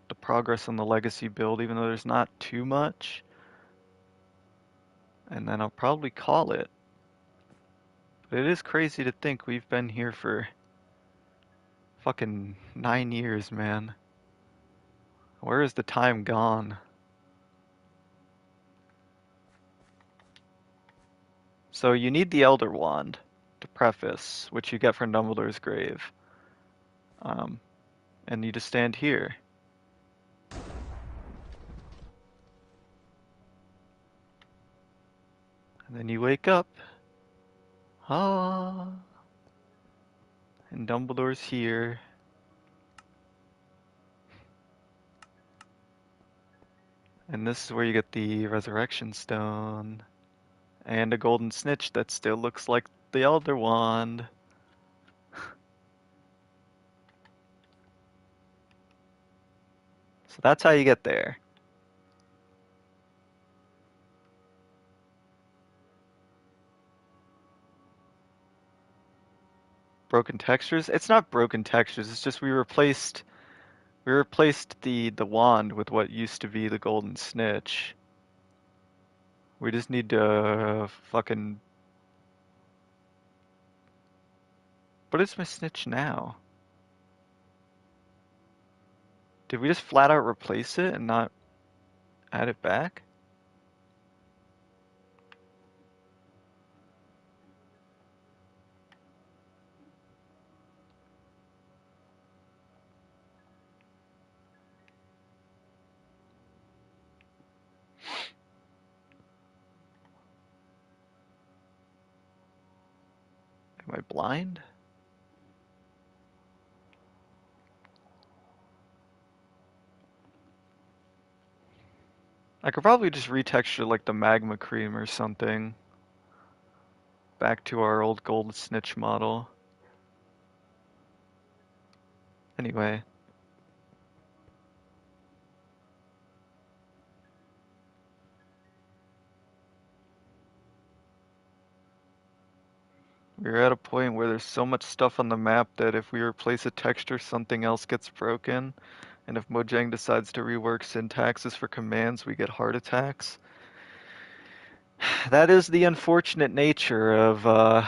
the progress on the Legacy build, even though there's not too much. And then I'll probably call it. But it is crazy to think we've been here for fucking 9 years, man. Where is the time gone? So you need the Elder Wand to preface, which you get from Dumbledore's grave. And you just stand here. And then you wake up. Ah. And Dumbledore's here. And this is where you get the Resurrection Stone. And a golden snitch that still looks like the Elder Wand. So that's how you get there. Broken textures? It's not broken textures, it's just we replaced the wand with what used to be the golden snitch. We just need to fucking... What is my snitch now? Did we just flat out replace it and not add it back? Am I blind? I could probably just retexture like the magma cream or something. Back to our old gold snitch model. Anyway. We're at a point where there's so much stuff on the map that if we replace a texture, something else gets broken. And if Mojang decides to rework syntaxes for commands, we get heart attacks. That is the unfortunate nature of,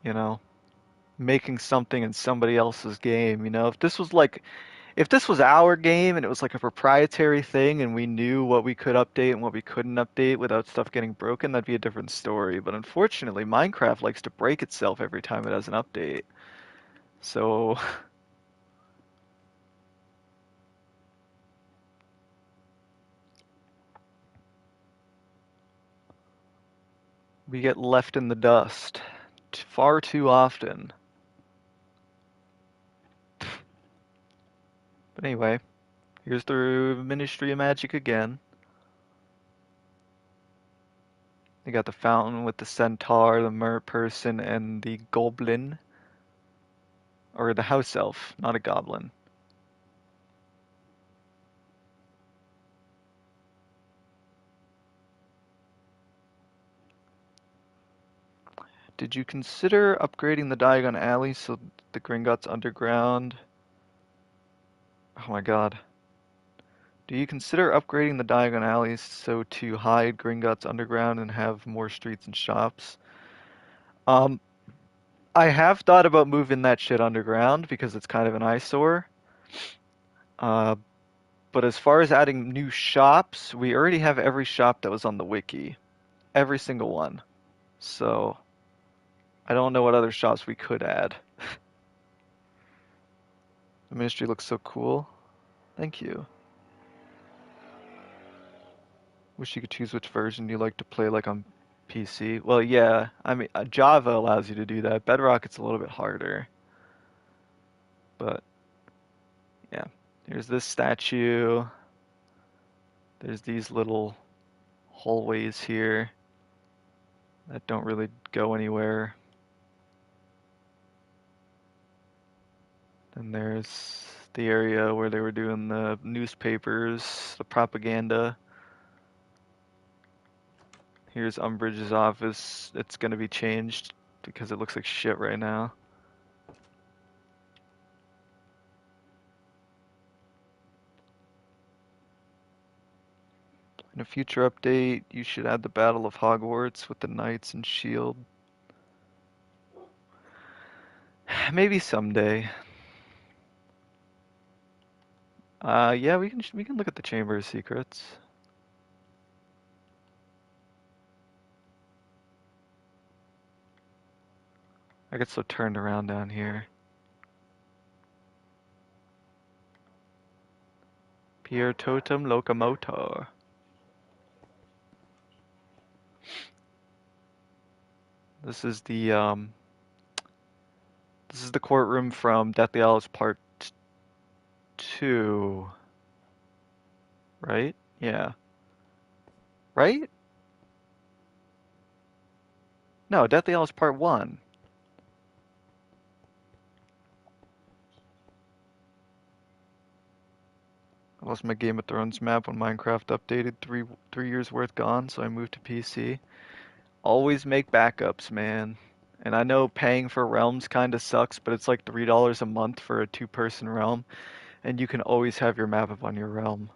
you know, making something in somebody else's game. You know, if this was our game and it was like a proprietary thing and we knew what we could update and what we couldn't update without stuff getting broken, that'd be a different story. But unfortunately, Minecraft likes to break itself every time it has an update. So We get left in the dust far too often. But anyway, here's the Ministry of Magic again. They got the fountain with the centaur, the mer person, and the goblin. Or the house elf, not a goblin. Did you consider upgrading the Diagon Alley so the Gringotts underground? Oh my god. Do you consider upgrading the Diagon Alleys so to hide Gringotts underground and have more streets and shops? Um, I have thought about moving that shit underground because it's kind of an eyesore. Uh, but as far as adding new shops, we already have every shop that was on the wiki. Every single one. So, I don't know what other shops we could add. The ministry looks so cool. Thank you. Wish you could choose which version you like to play, like on PC. Well, yeah, I mean, Java allows you to do that. Bedrock, it's a little bit harder. But, yeah. Here's this statue. There's these little hallways here that don't really go anywhere. Then there's the area where they were doing the newspapers, the propaganda. Here's Umbridge's office. It's gonna be changed because it looks like shit right now. In a future update, you should add the Battle of Hogwarts with the knights and shield. Maybe someday. Yeah, we can look at the Chamber of Secrets. I get so turned around down here. Pier Totem Locomotor. This is the courtroom from Deathly Hallows Part 2, right? Yeah. Right? No, Deathly Hallows Part 1. I lost my Game of Thrones map when Minecraft updated. Three years worth gone, so I moved to PC. Always make backups, man. And I know paying for realms kind of sucks, but it's like $3 a month for a two-person realm, and you can always have your map up on your realm.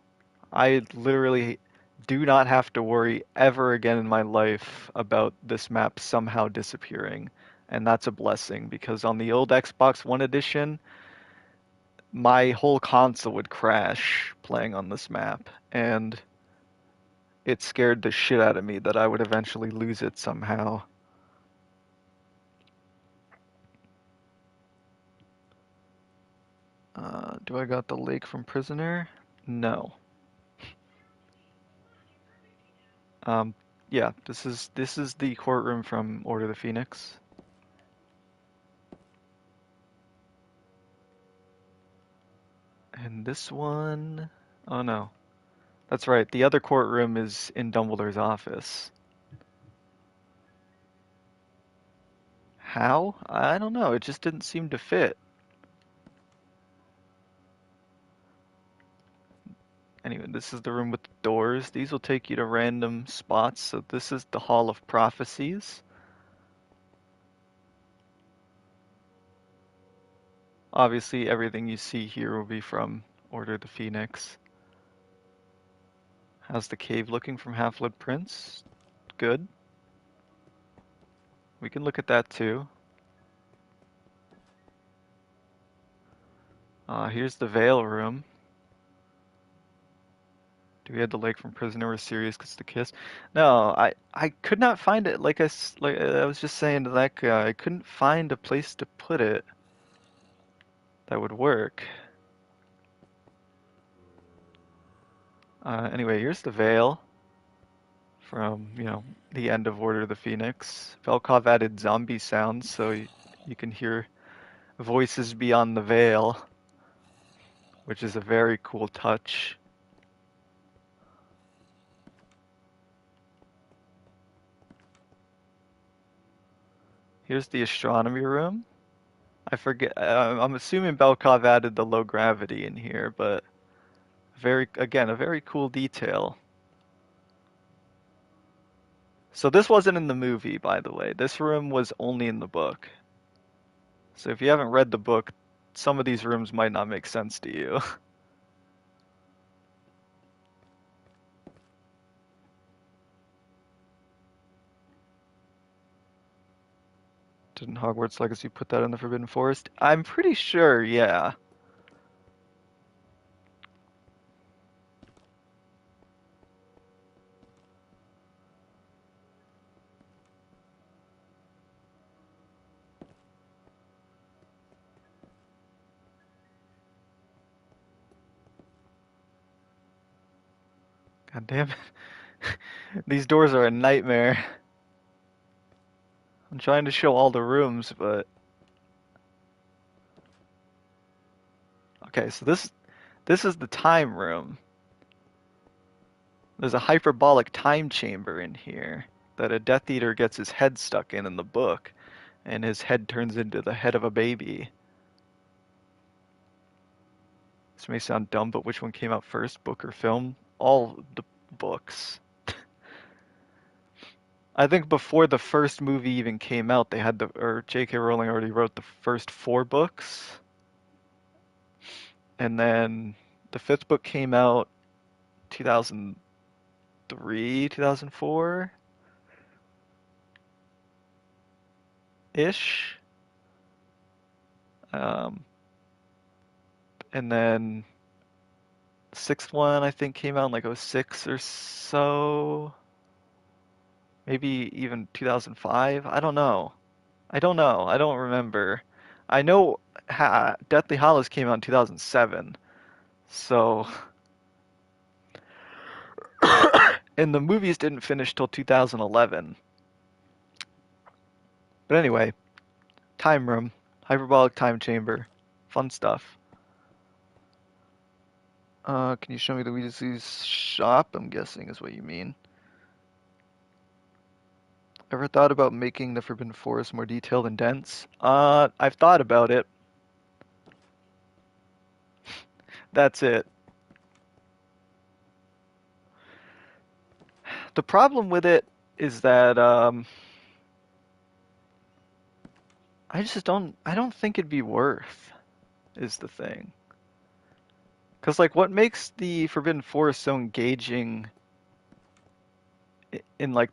I literally do not have to worry ever again in my life about this map somehow disappearing. And that's a blessing because on the old Xbox One edition, my whole console would crash playing on this map. And it scared the shit out of me that I would eventually lose it somehow. Do I got the lake from Prisoner? No. Um, yeah, this is the courtroom from Order of the Phoenix. And this one, oh no. That's right, the other courtroom is in Dumbledore's office. How? I don't know, it just didn't seem to fit. Anyway, this is the room with the doors. These will take you to random spots. So this is the Hall of Prophecies. Obviously, everything you see here will be from Order of the Phoenix. How's the cave looking from Half-Blood Prince? Good. We can look at that too. Here's the Veil room. Do we have the lake from Prisoner or Sirius gets the kiss? No, I could not find it. Like I was just saying to that guy, I couldn't find a place to put it that would work. Anyway, here's the Veil from, the end of Order of the Phoenix. Velkov added zombie sounds so you can hear voices beyond the veil, which is a very cool touch. Here's the astronomy room. I forget. I'm assuming Belkov added the low gravity in here, but again, a very cool detail. So this wasn't in the movie, by the way. This room was only in the book. So if you haven't read the book, some of these rooms might not make sense to you. Didn't Hogwarts Legacy put that in the Forbidden Forest? I'm pretty sure, yeah. God damn it. These doors are a nightmare. I'm trying to show all the rooms, but okay, so this is the time room. There's a hyperbolic time chamber in here that a Death Eater gets his head stuck in the book, and his head turns into the head of a baby. This may sound dumb, but which one came out first, book or film? All the books. I think before the first movie even came out, they had or J.K. Rowling already wrote the first 4 books, and then the 5th book came out 2003, 2004 ish. Um, and then the 6th one I think came out in like '06 or so, maybe even 2005. I don't know. I don't know. I don't remember. I know Deathly Hallows came out in 2007. So, and the movies didn't finish till 2011. But anyway, time room, hyperbolic time chamber, fun stuff. Can you show me the Weasley's shop? I'm guessing is what you mean. Ever thought about making the Forbidden Forest more detailed and dense? I've thought about it. That's it. The problem with it is that I don't think it'd be worth is the thing. Because like what makes the Forbidden Forest so engaging in like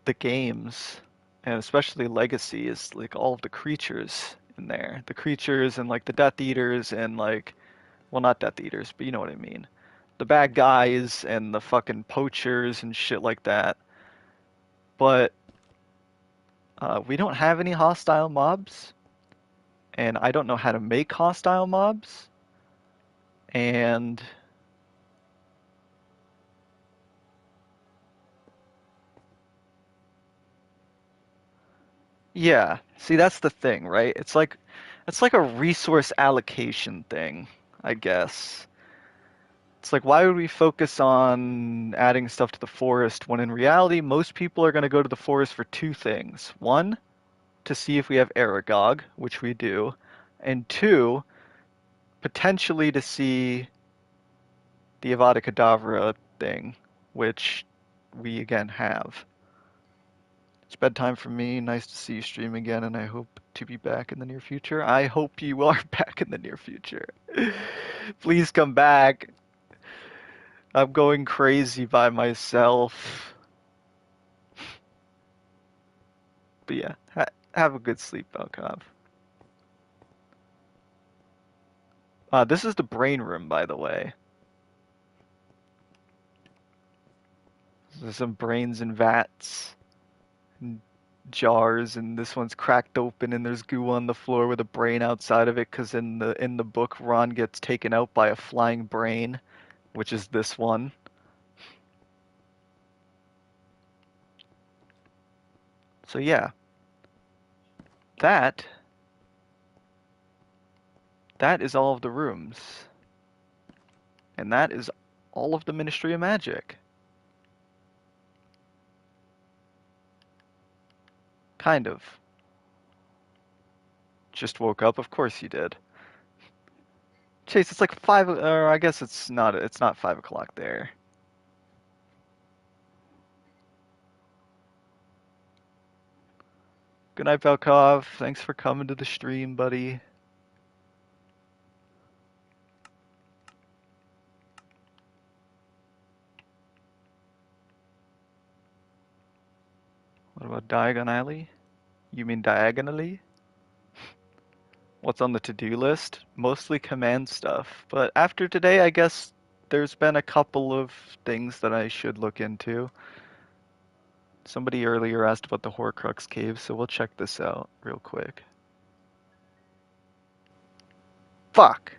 the games and especially Legacy is like all of the creatures in there. The creatures and like the Death Eaters and like well not Death Eaters, but you know what I mean. The bad guys and the fucking poachers and shit like that. But we don't have any hostile mobs, and I don't know how to make hostile mobs. And yeah, see that's the thing, right? It's like a resource allocation thing, I guess. It's like why would we focus on adding stuff to the forest when in reality most people are going to go to the forest for 2 things. One, to see if we have Aragog, which we do, and 2, potentially to see the Avada Kedavra thing, which we again have. It's bedtime for me. Nice to see you stream again, and I hope to be back in the near future. I hope you are back in the near future. Please come back. I'm going crazy by myself. But yeah, have a good sleep, Belkov. This is the brain room, by the way. There's some brains in vats and jars, and this one's cracked open, and there's goo on the floor with a brain outside of it. Because in the book, Ron gets taken out by a flying brain, which is this one. So yeah, that that is all of the rooms. And that is all of the Ministry of Magic. Kind of. Just woke up, of course you did. Chase, it's like 5, or I guess it's not 5 o'clock there. Good night, Belkov. Thanks for coming to the stream, buddy. What about diagonally? You mean diagonally? What's on the to-do list? Mostly command stuff. But after today, I guess there's been a couple of things that I should look into. Somebody earlier asked about the Horcrux cave, so we'll check this out real quick. Fuck!